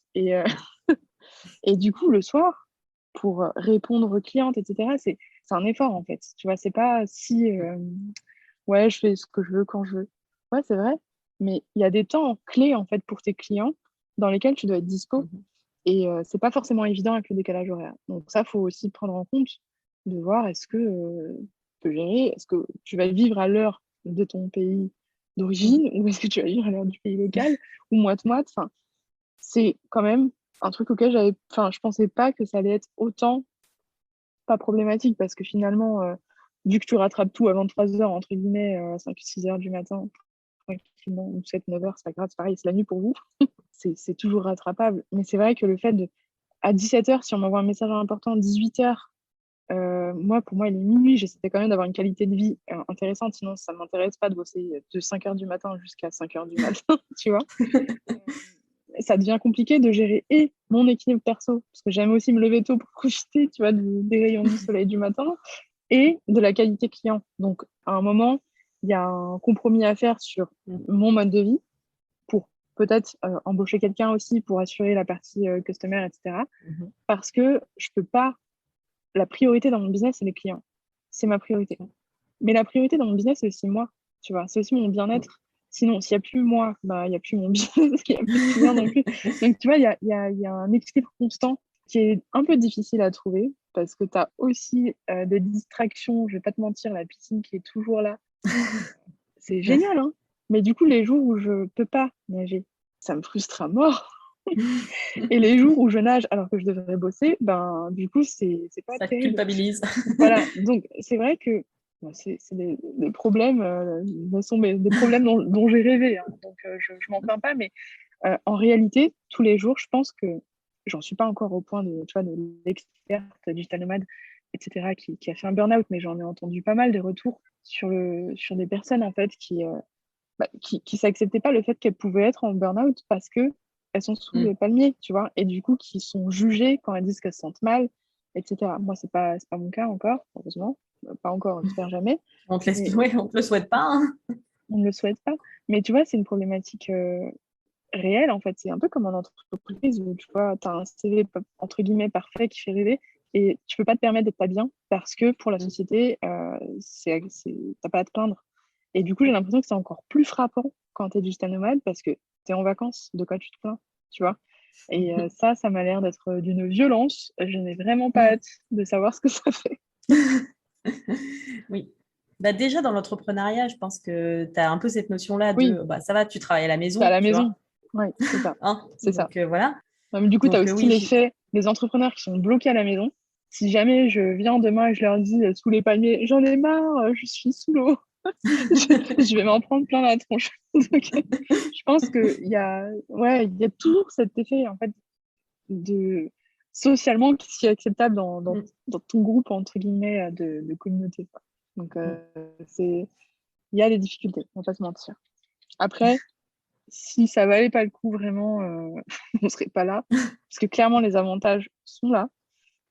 Et du coup, le soir, pour répondre aux clientes, etc., c'est un effort, en fait. Tu vois, c'est pas si, ouais, je fais ce que je veux quand je veux. Ouais, c'est vrai. Mais il y a des temps clés, en fait, pour tes clients dans lesquels tu dois être dispo. Mhm. Et c'est pas forcément évident avec le décalage horaire. Donc ça, faut aussi prendre en compte de voir est-ce que tu peux gérer, est-ce que tu vas vivre à l'heure de ton pays Mhm. d'origine ou est-ce que tu vas vivre à l'heure du pays local ou moite-moite. Enfin, c'est quand même un truc auquel enfin, je pensais pas que ça allait être autant pas problématique parce que finalement, vu que tu rattrapes tout à 23 heures, entre guillemets, 5-6 heures du matin, tranquillement, ou 7-9 heures, c'est pas grave, c'est pareil, c'est la nuit pour vous, c'est toujours rattrapable. Mais c'est vrai que le fait à 17 heures, si on m'envoie un message important, 18 heures, moi, pour moi, il est minuit, j'essaie quand même d'avoir une qualité de vie intéressante, sinon ça m'intéresse pas de bosser de 5 heures du matin jusqu'à 5 heures du matin, tu vois. ça devient compliqué de gérer et mon équilibre perso, parce que j'aime aussi me lever tôt pour profiter, tu vois, des rayons du soleil du matin, et de la qualité client. Donc, à un moment, il y a un compromis à faire sur mon mode de vie pour peut-être embaucher quelqu'un aussi pour assurer la partie customer, etc. Parce que je peux pas. La priorité dans mon business, c'est les clients. C'est ma priorité. Mais la priorité dans mon business, c'est aussi moi. Tu vois, c'est aussi mon bien-être. Sinon, s'il n'y a plus moi, bah, il n'y a plus mon business, il n'y a plus de clients non plus. Donc, tu vois, il y a un équilibre constant qui est un peu difficile à trouver parce que tu as aussi des distractions. Je vais pas te mentir, la piscine qui est toujours là. C'est génial, hein. Mais du coup, les jours où je peux pas nager, ça me frustre à mort. Et les jours où je nage alors que je devrais bosser, ben, du coup, c'est pas Ça te terrible. culpabilise. Voilà, donc c'est vrai que bon, c'est des problèmes, des problèmes dont j'ai rêvé, hein. Donc je m'en plains pas, mais en réalité, tous les jours, je pense que j'en suis pas encore au point de, tu vois, de l'experte digital nomade, etc., qui a fait un burn-out, mais j'en ai entendu pas mal des retours sur des personnes en fait qui s'acceptaient pas le fait qu'elles pouvaient être en burn-out parce que elles sont sous le palmier, tu vois, et du coup qui sont jugées quand elles disent qu'elles se sentent mal, etc. Moi, c'est pas mon cas encore, heureusement. Pas encore, j'espère jamais. On te laisse... Mais ouais, on te le souhaite pas, hein. on ne le souhaite pas. Mais tu vois, c'est une problématique réelle, en fait. C'est un peu comme en entreprise où, tu vois, tu as un CV, entre guillemets, parfait qui fait rêver et tu peux pas te permettre d'être pas bien parce que pour la société, t'as pas à te plaindre. Et du coup, j'ai l'impression que c'est encore plus frappant quand tu es digital nomade parce que tu es en vacances. De quoi tu te plains, tu vois? Et ça m'a l'air d'être d'une violence. Je n'ai vraiment pas hâte de savoir ce que ça fait. Oui. Bah, déjà, dans l'entrepreneuriat, je pense que tu as un peu cette notion-là Oui, de bah, ça va, tu travailles à la t'es à maison, la tu maison. vois. Oui, c'est ça. Hein, C'est ça. donc voilà. Mais du coup, tu as Donc aussi oui, l'effet des entrepreneurs qui sont bloqués à la maison. Si jamais je viens demain et je leur dis sous les palmiers, j'en ai marre, je suis sous l'eau, je vais m'en prendre plein la tronche. Donc, je pense qu'il y a toujours cet effet en fait de socialement qui est acceptable dans ton groupe entre guillemets de communauté, quoi. Donc il y a des difficultés, on va pas se mentir. Après, si ça valait pas le coup vraiment, on serait pas là, parce que clairement les avantages sont là.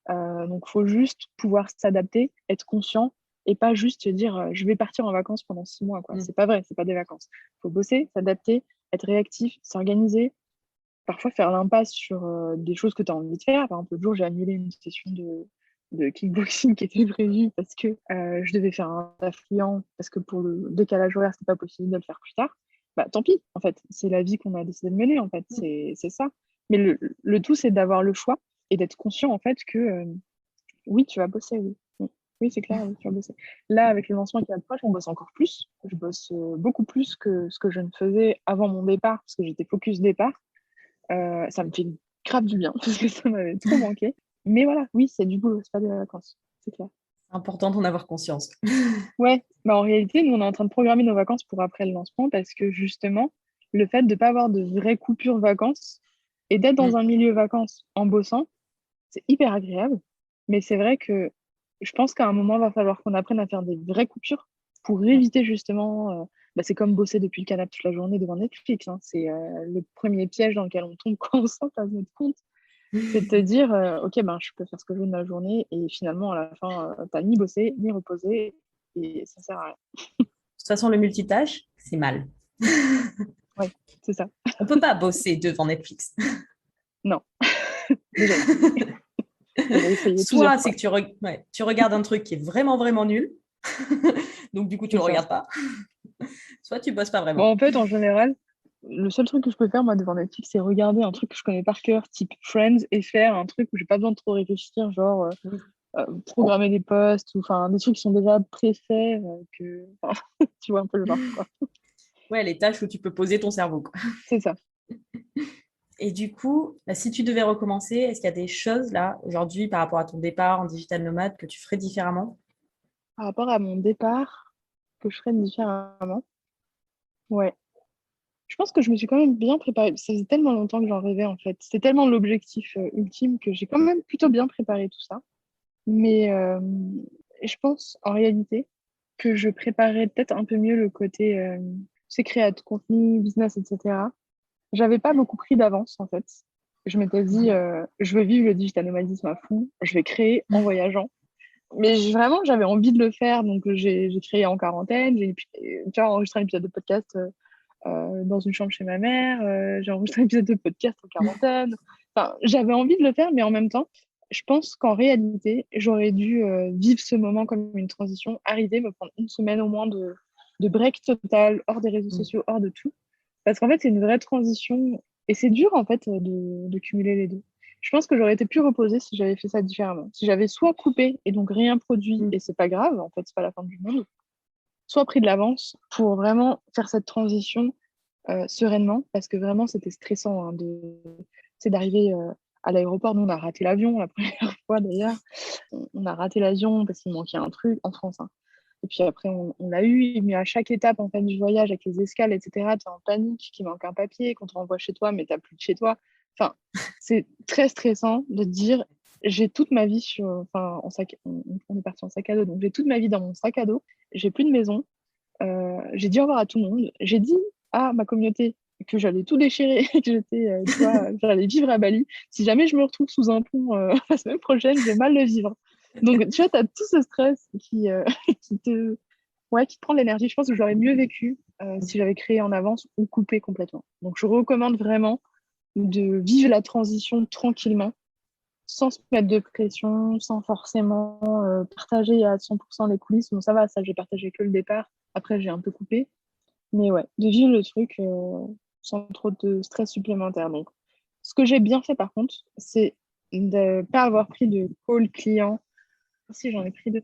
Donc il faut juste pouvoir s'adapter, être conscient et pas juste se dire je vais partir en vacances pendant 6 mois, quoi. C'est pas vrai, c'est pas des vacances. Il faut bosser, s'adapter, être réactif, s'organiser, parfois faire l'impasse sur des choses que tu as envie de faire. Par exemple, l'autre jour, j'ai annulé une session de kickboxing qui était prévue parce que je devais faire un taf client, parce que pour le décalage horaire, c'était pas possible de le faire plus tard. Bah, tant pis, en fait. C'est la vie qu'on a décidé de mener, en fait. C'est ça. Mais le tout, c'est d'avoir le choix et d'être conscient, en fait, que oui, tu vas bosser, oui. Oui, oui, c'est clair, oui, tu vas bosser. Là, avec le lancement qui approche, on bosse encore plus. Je bosse beaucoup plus que ce que je ne faisais avant mon départ, parce que j'étais focus départ. Ça me fait grave du bien parce que ça m'avait trop manqué. Mais voilà, oui, c'est du boulot, c'est pas des vacances, c'est clair. c'est important d'en avoir conscience. Ouais, bah en réalité, nous, on est en train de programmer nos vacances pour après le lancement parce que justement, le fait de ne pas avoir de vraies coupures vacances et d'être dans un milieu vacances en bossant, c'est hyper agréable. Mais c'est vrai que je pense qu'à un moment, il va falloir qu'on apprenne à faire des vraies coupures pour éviter justement. Bah, c'est comme bosser depuis le canapé toute la journée devant Netflix, hein. C'est le premier piège dans lequel on tombe quand on sort à notre compte. C'est de te dire, ok, ben, je peux faire ce que je veux de la journée et finalement, à la fin, t'as ni bossé, ni reposé et ça sert à rien. De toute façon, le multitâche, c'est mal. Ouais, c'est ça. On peut pas bosser devant Netflix. Non, déjà essayé. Déjà essayé plusieurs Soit c'est fois. que tu regardes un truc qui est vraiment, vraiment nul. Donc, du coup, tu C'est le ça. regardes pas. Soit tu bosses pas Bon, vraiment. en fait, en général, le seul truc que je peux faire, moi, devant Netflix, c'est regarder un truc que je connais par cœur, type Friends, et faire un truc où j'ai pas besoin de trop réfléchir, genre programmer des posts, ou enfin, des trucs qui sont déjà préfaits, enfin, tu vois un peu le genre, quoi. Ouais, les tâches où tu peux poser ton cerveau, quoi. C'est ça. Et du coup, bah, si tu devais recommencer, est-ce qu'il y a des choses là, aujourd'hui, par rapport à ton départ en digital nomade, que tu ferais différemment? Par rapport à mon départ, que je ferais différemment, ouais. Je pense que je me suis quand même bien préparée. Ça faisait tellement longtemps que j'en rêvais, en fait. C'était tellement l'objectif ultime que j'ai quand même plutôt bien préparé tout ça. Mais je pense, en réalité, que je préparais peut-être un peu mieux le côté, c'est créa de contenu, business, etc. J'avais pas beaucoup pris d'avance, en fait. Je m'étais dit, je veux vivre le digital nomadisme à fond, je vais créer en voyageant. Mais vraiment, j'avais envie de le faire, donc j'ai créé en quarantaine. Tu vois, enregistré un épisode de podcast dans une chambre chez ma mère. J'ai enregistré un épisode de podcast en quarantaine. Enfin, j'avais envie de le faire, mais en même temps, je pense qu'en réalité, j'aurais dû vivre ce moment comme une transition, arriver, me prendre une semaine au moins de break total, hors des réseaux sociaux, hors de tout. Parce qu'en fait, c'est une vraie transition et c'est dur en fait de cumuler les deux. Je pense que j'aurais été plus reposée si j'avais fait ça différemment. Si j'avais soit coupé et donc rien produit et c'est pas grave, en fait, c'est pas la fin du monde, soit pris de l'avance pour vraiment faire cette transition sereinement parce que vraiment c'était stressant hein, c'est d'arriver à l'aéroport. Nous, on a raté l'avion la première fois d'ailleurs. On a raté l'avion parce qu'il manquait un truc en France. Hein. Et puis après, on l'a eu, mais à chaque étape en fait, du voyage, avec les escales, etc., tu es en panique, qu'il manque un papier, qu'on te renvoie chez toi, mais tu n'as plus de chez toi. Enfin, c'est très stressant de te dire, j'ai toute ma vie en sac, on est parti en sac à dos, donc j'ai toute ma vie dans mon sac à dos, j'ai plus de maison, j'ai dit au revoir à tout le monde, j'ai dit à ma communauté que j'allais tout déchirer, que tu vois, j'allais vivre à Bali. Si jamais je me retrouve sous un pont la semaine prochaine, je vais mal le vivre. Donc, tu vois, tu as tout ce stress qui te prend de l'énergie. Je pense que j'aurais mieux vécu si j'avais créé en avance ou coupé complètement. Donc, je recommande vraiment de vivre la transition tranquillement, sans se mettre de pression, sans forcément partager à 100% les coulisses. Bon, ça va, ça, j'ai partagé que le départ. Après, j'ai un peu coupé. Mais ouais, de vivre le truc sans trop de stress supplémentaire. Donc, ce que j'ai bien fait par contre, c'est de ne pas avoir pris de call client. Si, j'en ai pris deux.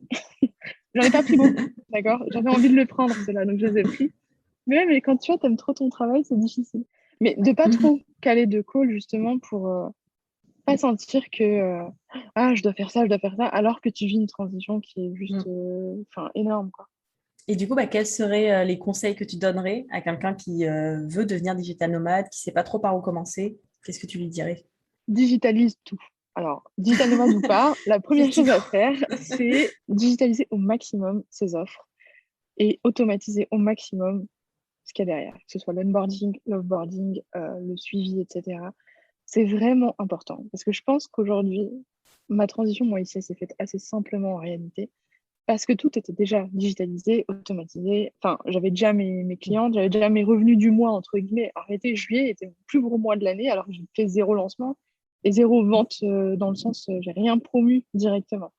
J'en ai pas pris beaucoup, d'accord? J'avais envie de le prendre, ceux-là, donc je les ai pris. Mais même quand tu vois, t'aimes trop ton travail, c'est difficile. Mais de pas trop caler de call, justement, pour pas sentir que ah, je dois faire ça, je dois faire ça, alors que tu vis une transition qui est juste énorme, quoi. Et du coup, quels seraient les conseils que tu donnerais à quelqu'un qui veut devenir digital nomade, qui ne sait pas trop par où commencer? Qu'est-ce que tu lui dirais? Digitalise tout. Alors, digital nomade ou pas, la première chose à Effectivement. faire, c'est digitaliser au maximum ses offres et automatiser au maximum ce qu'il y a derrière, que ce soit l'onboarding, l'offboarding, le suivi, etc. C'est vraiment important parce que je pense qu'aujourd'hui, ma transition, moi, ici, elle s'est faite assez simplement en réalité parce que tout était déjà digitalisé, automatisé. Enfin, j'avais déjà mes clientes, j'avais déjà mes revenus du mois, entre guillemets. En réalité, juillet était mon plus gros mois de l'année alors que j'ai fait zéro lancement et zéro vente dans le sens, j'ai rien promu directement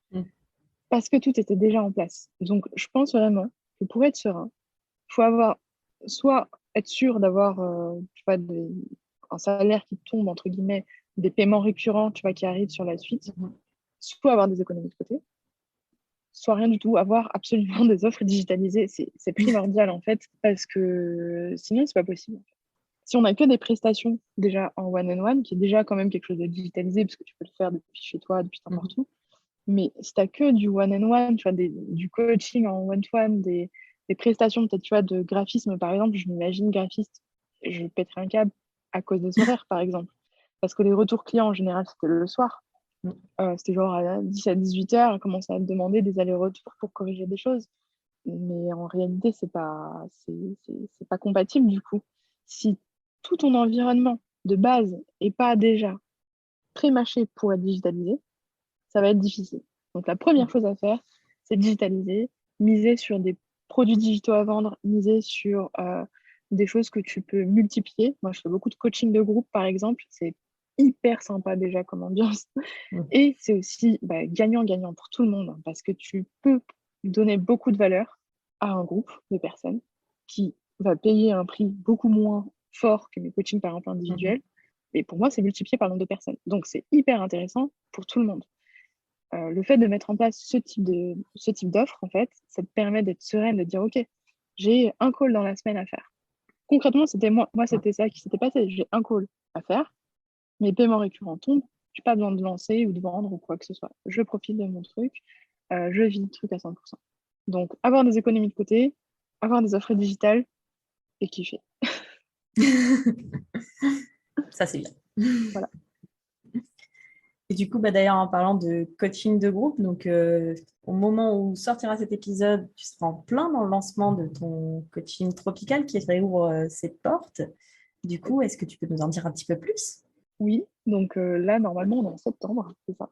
parce que tout était déjà en place. Donc, je pense vraiment que pour être serein, il faut avoir soit être sûr d'avoir tu vois, un salaire qui tombe, entre guillemets, des paiements récurrents tu vois, qui arrivent sur la suite, soit avoir des économies de côté, soit rien du tout, avoir absolument des offres digitalisées. C'est primordial en fait, parce que sinon, c'est pas possible. Si on n'a que des prestations déjà en one-on-one, qui est déjà quand même quelque chose de digitalisé, parce que tu peux le faire depuis chez toi, depuis n'importe où, mais si tu n'as que du one-on-one, tu vois, du coaching en one-to-one, des prestations peut-être, tu vois, de graphisme, par exemple, je m'imagine graphiste, je pèterais un câble à cause des horaires, par exemple. Parce que les retours clients, en général, c'était le soir. C'était genre à 10 à 18 heures, on commençait à te demander des allers-retours pour corriger des choses. Mais en réalité, c'est pas compatible, du coup. Si tout ton environnement de base n'est pas déjà pré-mâché pour être digitalisé, ça va être difficile. Donc, la première chose à faire, c'est digitaliser, miser sur des produits digitaux à vendre, miser sur des choses que tu peux multiplier. Moi, je fais beaucoup de coaching de groupe, par exemple. C'est hyper sympa déjà comme ambiance. Et c'est aussi gagnant-gagnant pour tout le monde hein, parce que tu peux donner beaucoup de valeur à un groupe de personnes qui va payer un prix beaucoup moins fort que mes coachings, par exemple, individuels. Et pour moi, c'est multiplié par le nombre de personnes. Donc, c'est hyper intéressant pour tout le monde. Le fait de mettre en place ce type d'offre, en fait, ça te permet d'être sereine, de dire, OK, j'ai un call dans la semaine à faire. Concrètement, c'était moi c'était ça qui s'était passé. J'ai un call à faire, mes paiements récurrents tombent, je n'ai pas besoin de lancer ou de vendre ou quoi que ce soit. Je profite de mon truc, je vis le truc à 100%. Donc, avoir des économies de côté, avoir des offres digitales et kiffer. Ça, c'est bien. Voilà. Et du coup, d'ailleurs, en parlant de coaching de groupe, donc au moment où sortira cet épisode, tu seras en plein dans le lancement de ton coaching tropical qui réouvre ses portes. Du coup, est-ce que tu peux nous en dire un petit peu plus? Oui, donc là, normalement, on est en septembre, c'est ça.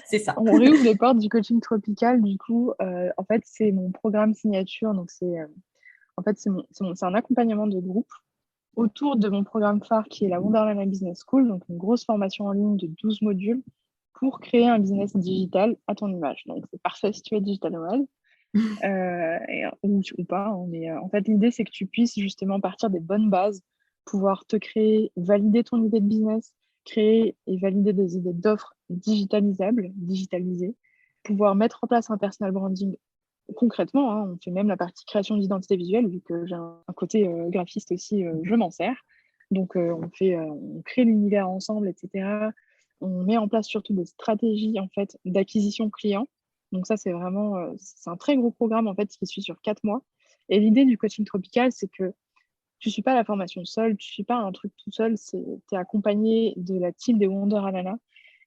C'est ça. On réouvre les portes du coaching tropical. Du coup, en fait, c'est mon programme signature. Donc, en fait, c'est un accompagnement de groupe autour de mon programme phare qui est la Wonderland Business School, donc une grosse formation en ligne de 12 modules pour créer un business digital à ton image. Donc, c'est parfait si tu es digital nomade ou pas, hein, mais en fait, l'idée, c'est que tu puisses justement partir des bonnes bases, pouvoir te créer, valider ton idée de business, créer et valider des idées d'offres digitalisées, pouvoir mettre en place un personal branding concrètement, hein. On fait même la partie création d'identité visuelle, vu que j'ai un côté graphiste aussi, je m'en sers. Donc, on crée l'univers ensemble, etc. On met en place surtout des stratégies en fait, d'acquisition client. Donc ça, c'est un très gros programme en fait, qui suit sur 4 mois. Et l'idée du coaching tropical, c'est que tu ne suis pas la formation seule, tu ne suis pas un truc tout seul, tu es accompagné de la team des Wonder Alana.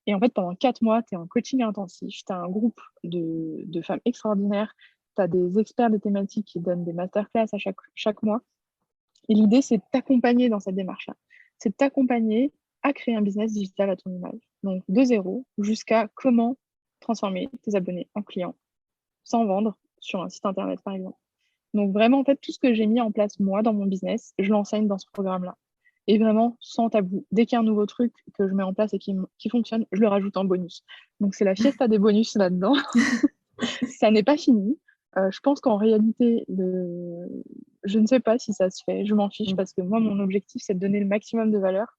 Et en fait, pendant 4 mois, tu es en coaching intensif, tu as un groupe de femmes extraordinaires, tu as des experts de thématiques qui donnent des masterclass à chaque mois. Et l'idée, c'est de t'accompagner dans cette démarche-là. C'est de t'accompagner à créer un business digital à ton image. Donc, de zéro jusqu'à comment transformer tes abonnés en clients sans vendre sur un site internet, par exemple. Donc, vraiment, en fait, tout ce que j'ai mis en place, moi, dans mon business, je l'enseigne dans ce programme-là. Et vraiment, sans tabou. Dès qu'il y a un nouveau truc que je mets en place et qui fonctionne, je le rajoute en bonus. Donc, c'est la fiesta des bonus là-dedans. Ça n'est pas fini. Je pense qu'en réalité, je ne sais pas si ça se fait. Je m'en fiche parce que moi, mon objectif, c'est de donner le maximum de valeur.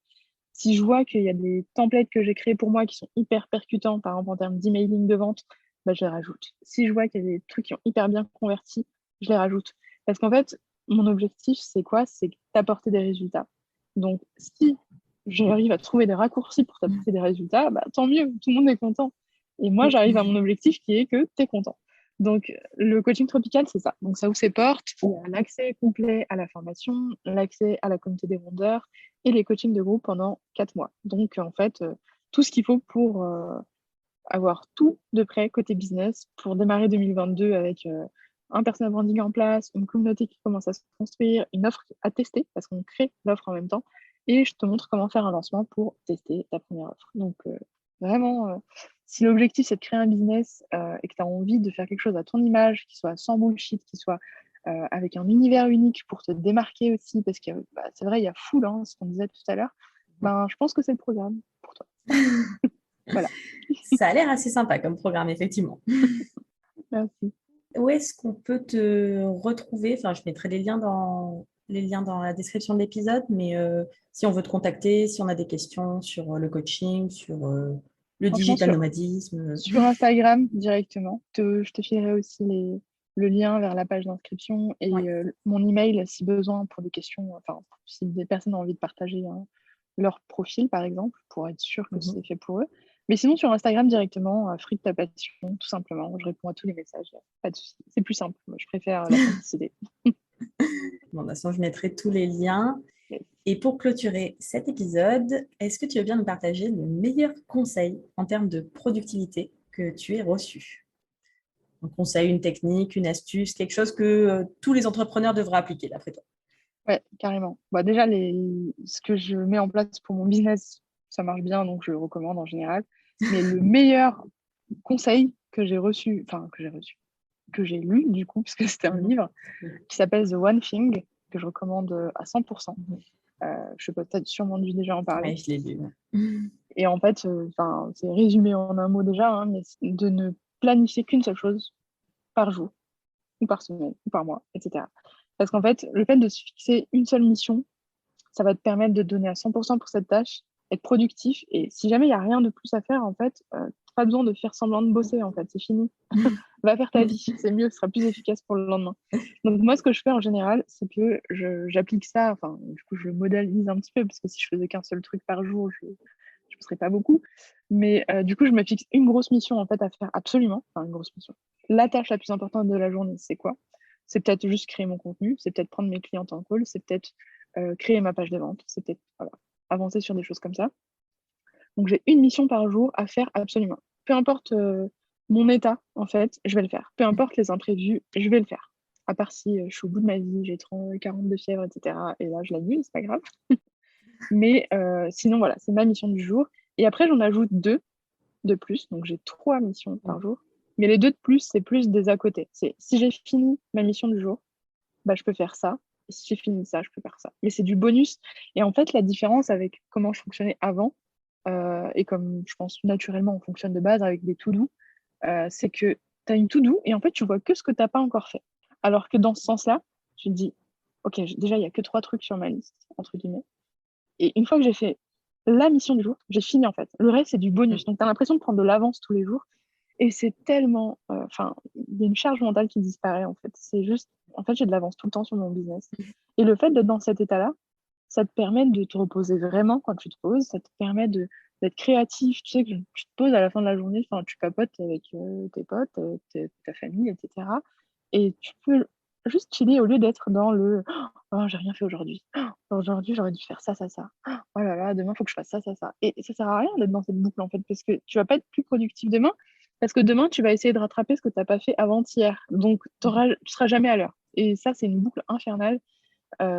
Si je vois qu'il y a des templates que j'ai créés pour moi qui sont hyper percutants, par exemple en termes d'emailing de vente, bah, je les rajoute. Si je vois qu'il y a des trucs qui ont hyper bien converti, je les rajoute. Parce qu'en fait, mon objectif, c'est quoi? C'est d'apporter des résultats. Donc, si j'arrive à trouver des raccourcis pour t'apporter des résultats, bah, tant mieux, tout le monde est content. Et moi, j'arrive à mon objectif qui est que tu es content. Donc, le coaching tropical, c'est ça. Donc, ça ouvre ses portes. Il y a l'accès complet à la formation, l'accès à la communauté des vendeurs et les coachings de groupe pendant 4 mois. Donc, en fait, tout ce qu'il faut pour avoir tout de près côté business pour démarrer 2022 avec un personal branding en place, une communauté qui commence à se construire, une offre à tester parce qu'on crée l'offre en même temps. Et je te montre comment faire un lancement pour tester ta première offre. Donc, vraiment, si l'objectif c'est de créer un business et que tu as envie de faire quelque chose à ton image, qui soit sans bullshit, qui soit avec un univers unique pour te démarquer aussi, parce que bah, c'est vrai, il y a full, hein, ce qu'on disait tout à l'heure, ben, je pense que c'est le programme pour toi. Voilà. Ça a l'air assez sympa comme programme, effectivement. Merci. Où est-ce qu'on peut te retrouver? Enfin, je mettrai les liens dans la description de l'épisode, mais si on veut te contacter, si on a des questions sur le coaching, sur le Franchement, digital nomadisme. sur Instagram directement, je te filerai aussi le lien vers la page d'inscription Ouais. et mon email si besoin pour des questions, enfin, si des personnes ont envie de partager hein, leur profil, par exemple, pour être sûr que c'est fait pour eux. Mais sinon, sur Instagram directement, Free de ta passion, tout simplement. Je réponds à tous les messages, pas de souci. C'est plus simple. Moi, je préfère la simplicité. Bon, de toute façon, je mettrai tous les liens. Et pour clôturer cet épisode, est-ce que tu veux bien nous partager le meilleur conseil en termes de productivité que tu aies reçu? Un conseil, une technique, une astuce, quelque chose que tous les entrepreneurs devraient appliquer, d'après toi. Ouais, carrément. Bah, déjà, ce que je mets en place pour mon business, ça marche bien, donc je le recommande en général. Mais le meilleur conseil que j'ai reçu, que j'ai lu du coup, parce que c'était un livre, qui s'appelle The One Thing, que je recommande à 100%. Je sais pas, tu as sûrement dû déjà en parler. Oui, je l'ai lu. Et en fait, c'est résumé en un mot déjà, hein, mais c'est de ne planifier qu'une seule chose par jour, ou par semaine, ou par mois, etc. Parce qu'en fait, le fait de se fixer une seule mission, ça va te permettre de te donner à 100% pour cette tâche, être productif. Et si jamais il n'y a rien de plus à faire, en fait, pas besoin de faire semblant de bosser, en fait, c'est fini. Va faire ta vie, c'est mieux, ce sera plus efficace pour le lendemain. Donc moi, ce que je fais en général, c'est que j'applique ça, enfin, du coup, je le modélise un petit peu, parce que si je faisais qu'un seul truc par jour, je ne serais pas beaucoup. Mais du coup, je me fixe une grosse mission, en fait, à faire absolument, enfin, une grosse mission. La tâche la plus importante de la journée, c'est quoi? C'est peut-être juste créer mon contenu, c'est peut-être prendre mes clients en call, c'est peut-être créer ma page de vente, c'est peut-être voilà, avancer sur des choses comme ça. Donc j'ai une mission par jour à faire absolument. Peu importe mon état, en fait, je vais le faire. Peu importe les imprévus, je vais le faire. à part si je suis au bout de ma vie, j'ai 30, 40 de fièvre, etc. Et là, je l'annule, c'est pas grave. Mais sinon, voilà, c'est ma mission du jour. Et après, j'en ajoute 2 de plus. Donc, j'ai 3 missions par jour. Mais les 2 de plus, c'est plus des à côté. C'est si j'ai fini ma mission du jour, bah, je peux faire ça. Et si j'ai fini ça, je peux faire ça. Mais c'est du bonus. Et en fait, la différence avec comment je fonctionnais avant, et comme je pense naturellement on fonctionne de base avec des to-do, c'est que tu as une to-do et en fait, tu vois que ce que tu n'as pas encore fait. Alors que dans ce sens-là, tu te dis, OK, déjà, il n'y a que 3 trucs sur ma liste, entre guillemets. Et une fois que j'ai fait la mission du jour, j'ai fini en fait. Le reste, c'est du bonus. Donc, tu as l'impression de prendre de l'avance tous les jours. Et c'est tellement. Enfin, il y a une charge mentale qui disparaît en fait. C'est juste. En fait, j'ai de l'avance tout le temps sur mon business. Et le fait d'être dans cet état-là, ça te permet de te reposer vraiment quand tu te poses. Ça te permet d'être créatif. Tu sais que tu te poses à la fin de la journée, enfin, tu papotes avec tes potes, ta famille, etc. Et tu peux juste chiller au lieu d'être dans le oh, j'ai rien fait aujourd'hui. Oh, aujourd'hui, j'aurais dû faire ça, ça, ça. Oh là là, demain, il faut que je fasse ça, ça, ça. Et ça sert à rien d'être dans cette boucle en fait, parce que tu vas pas être plus productif demain, parce que demain, tu vas essayer de rattraper ce que tu n'as pas fait avant-hier. Donc, tu seras jamais à l'heure. Et ça, c'est une boucle infernale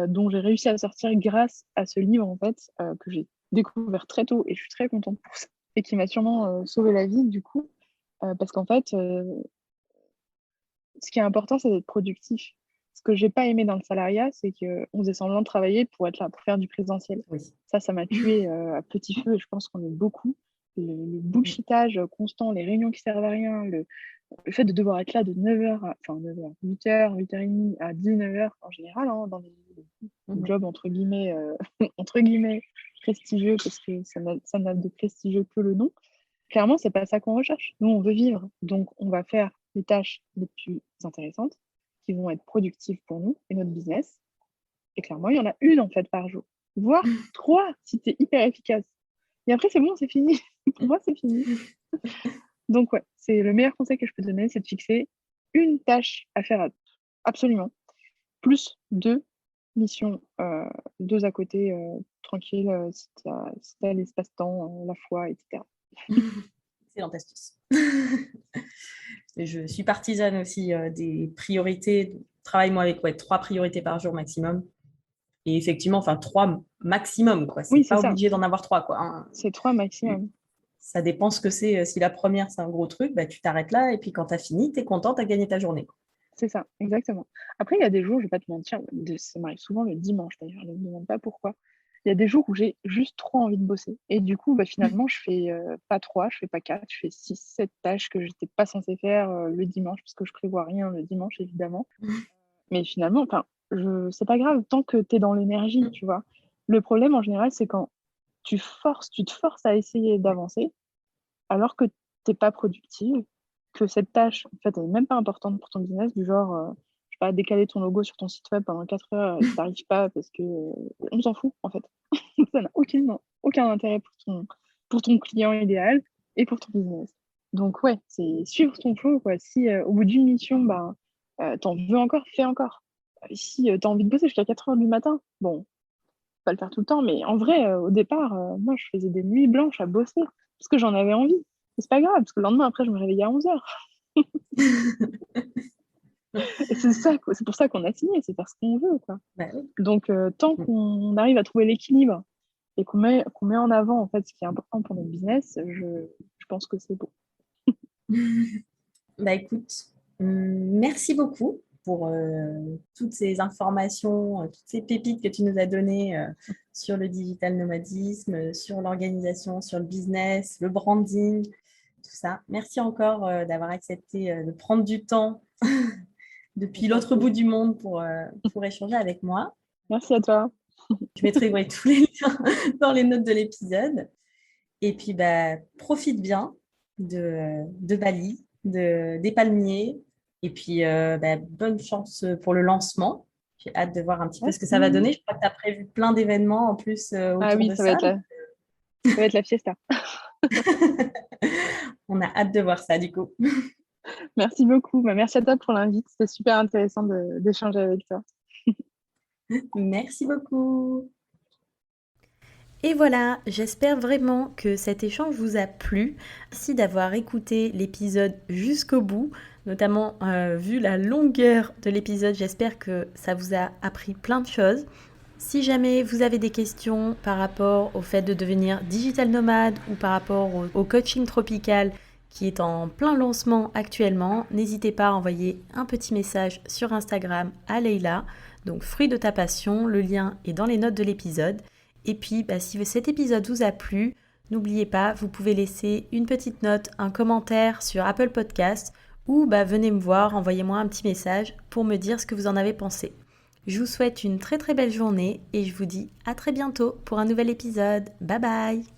dont j'ai réussi à sortir grâce à ce livre en fait, que j'ai découvert très tôt et je suis très contente pour ça. Et qui m'a sûrement sauvé la vie du coup, parce qu'en fait, ce qui est important, c'est d'être productif. Ce que j'ai pas aimé dans le salariat, c'est qu'on faisait semblant de travailler pour être là, pour faire du présentiel. Oui. Ça m'a tué à petit feu et je pense qu'on est beaucoup. Le bullshitage constant, les réunions qui servent à rien, le fait de devoir être là de 9h, enfin 9h, 8h, 8h30 à 19h en général, hein, dans les jobs entre guillemets prestigieux, parce que ça n'a de prestigieux que le nom. Clairement, c'est pas ça qu'on recherche. Nous, on veut vivre. Donc, on va faire les tâches les plus intéressantes qui vont être productives pour nous et notre business. Et clairement, il y en a une en fait par jour, voire 3 si tu es hyper efficace. Et après, c'est bon, c'est fini. Pour moi, c'est fini. Donc, ouais, c'est le meilleur conseil que je peux donner, c'est de fixer une tâche à faire absolument, plus 2 missions, 2 à côté, tranquille, si tu as l'espace-temps, la foi, etc. Excellente astuce. Je suis partisane aussi des priorités. Travaille moi avec 3 priorités par jour maximum. Et effectivement, 3 maximum, quoi. C'est Oui, c'est pas ça. obligé d'en avoir 3, quoi, hein. C'est 3 maximum. Ça dépend ce que c'est. Si la première, c'est un gros truc, bah, tu t'arrêtes là. Et puis quand tu as fini, tu es content, tu as gagné ta journée. C'est ça, exactement. Après, il y a des jours, je vais pas te mentir, ça m'arrive souvent le dimanche d'ailleurs, ne me demande pas pourquoi. Il y a des jours où j'ai juste trop envie de bosser. Et du coup, bah, finalement, je fais pas 3, je fais pas 4, je fais 6, 7 tâches que je n'étais pas censée faire le dimanche, parce que je prévois rien le dimanche, évidemment. Mais finalement, c'est pas grave, tant que tu es dans l'énergie, tu vois. Le problème, en général, c'est quand tu te forces à essayer d'avancer, alors que tu n'es pas productive, que cette tâche, en fait, elle n'est même pas importante pour ton business, du genre, je sais pas, décaler ton logo sur ton site web pendant 4 heures et tu n'arrives pas parce que on s'en fout, en fait. Ça n'a aucun intérêt pour ton client idéal et pour ton business. Donc, ouais, c'est suivre ton flow, quoi. Si au bout d'une mission, ben, t'en veux encore, fais encore. Si tu as envie de bosser jusqu'à 4 heures du matin, bon, pas le faire tout le temps, mais en vrai, au départ, moi, je faisais des nuits blanches à bosser parce que j'en avais envie. Et c'est pas grave, parce que le lendemain, après, je me réveillais à 11h. Et c'est pour ça qu'on a signé, c'est parce qu'on veut, quoi. Bah, oui. Donc, tant qu'on arrive à trouver l'équilibre et qu'on met en avant, en fait, ce qui est important pour notre business, je pense que c'est beau. Bah, écoute, merci beaucoup pour toutes ces informations, toutes ces pépites que tu nous as données sur le digital nomadisme, sur l'organisation, sur le business, le branding, tout ça. Merci encore d'avoir accepté de prendre du temps depuis l'autre bout du monde pour échanger avec moi. Merci à toi. Je mettrai tous les liens dans les notes de l'épisode. Et puis, bah, profite bien de Bali, des palmiers. Et puis, bah, bonne chance pour le lancement. J'ai hâte de voir un petit peu ce que ça va donner. Je crois que tu as prévu plein d'événements en plus Ah autour oui, de ça va être la fiesta. On a hâte de voir ça, du coup. Merci beaucoup. Merci à toi pour l'invite. C'était super intéressant d'échanger avec toi. Merci beaucoup. Et voilà, j'espère vraiment que cet échange vous a plu. Merci d'avoir écouté l'épisode jusqu'au bout, notamment vu la longueur de l'épisode, j'espère que ça vous a appris plein de choses. Si jamais vous avez des questions par rapport au fait de devenir digital nomade ou par rapport au coaching tropical qui est en plein lancement actuellement, n'hésitez pas à envoyer un petit message sur Instagram à Leïla, donc Fruit de ta passion, le lien est dans les notes de l'épisode. Et puis, si cet épisode vous a plu, n'oubliez pas, vous pouvez laisser une petite note, un commentaire sur Apple Podcast ou venez me voir, envoyez-moi un petit message pour me dire ce que vous en avez pensé. Je vous souhaite une très très belle journée et je vous dis à très bientôt pour un nouvel épisode. Bye bye!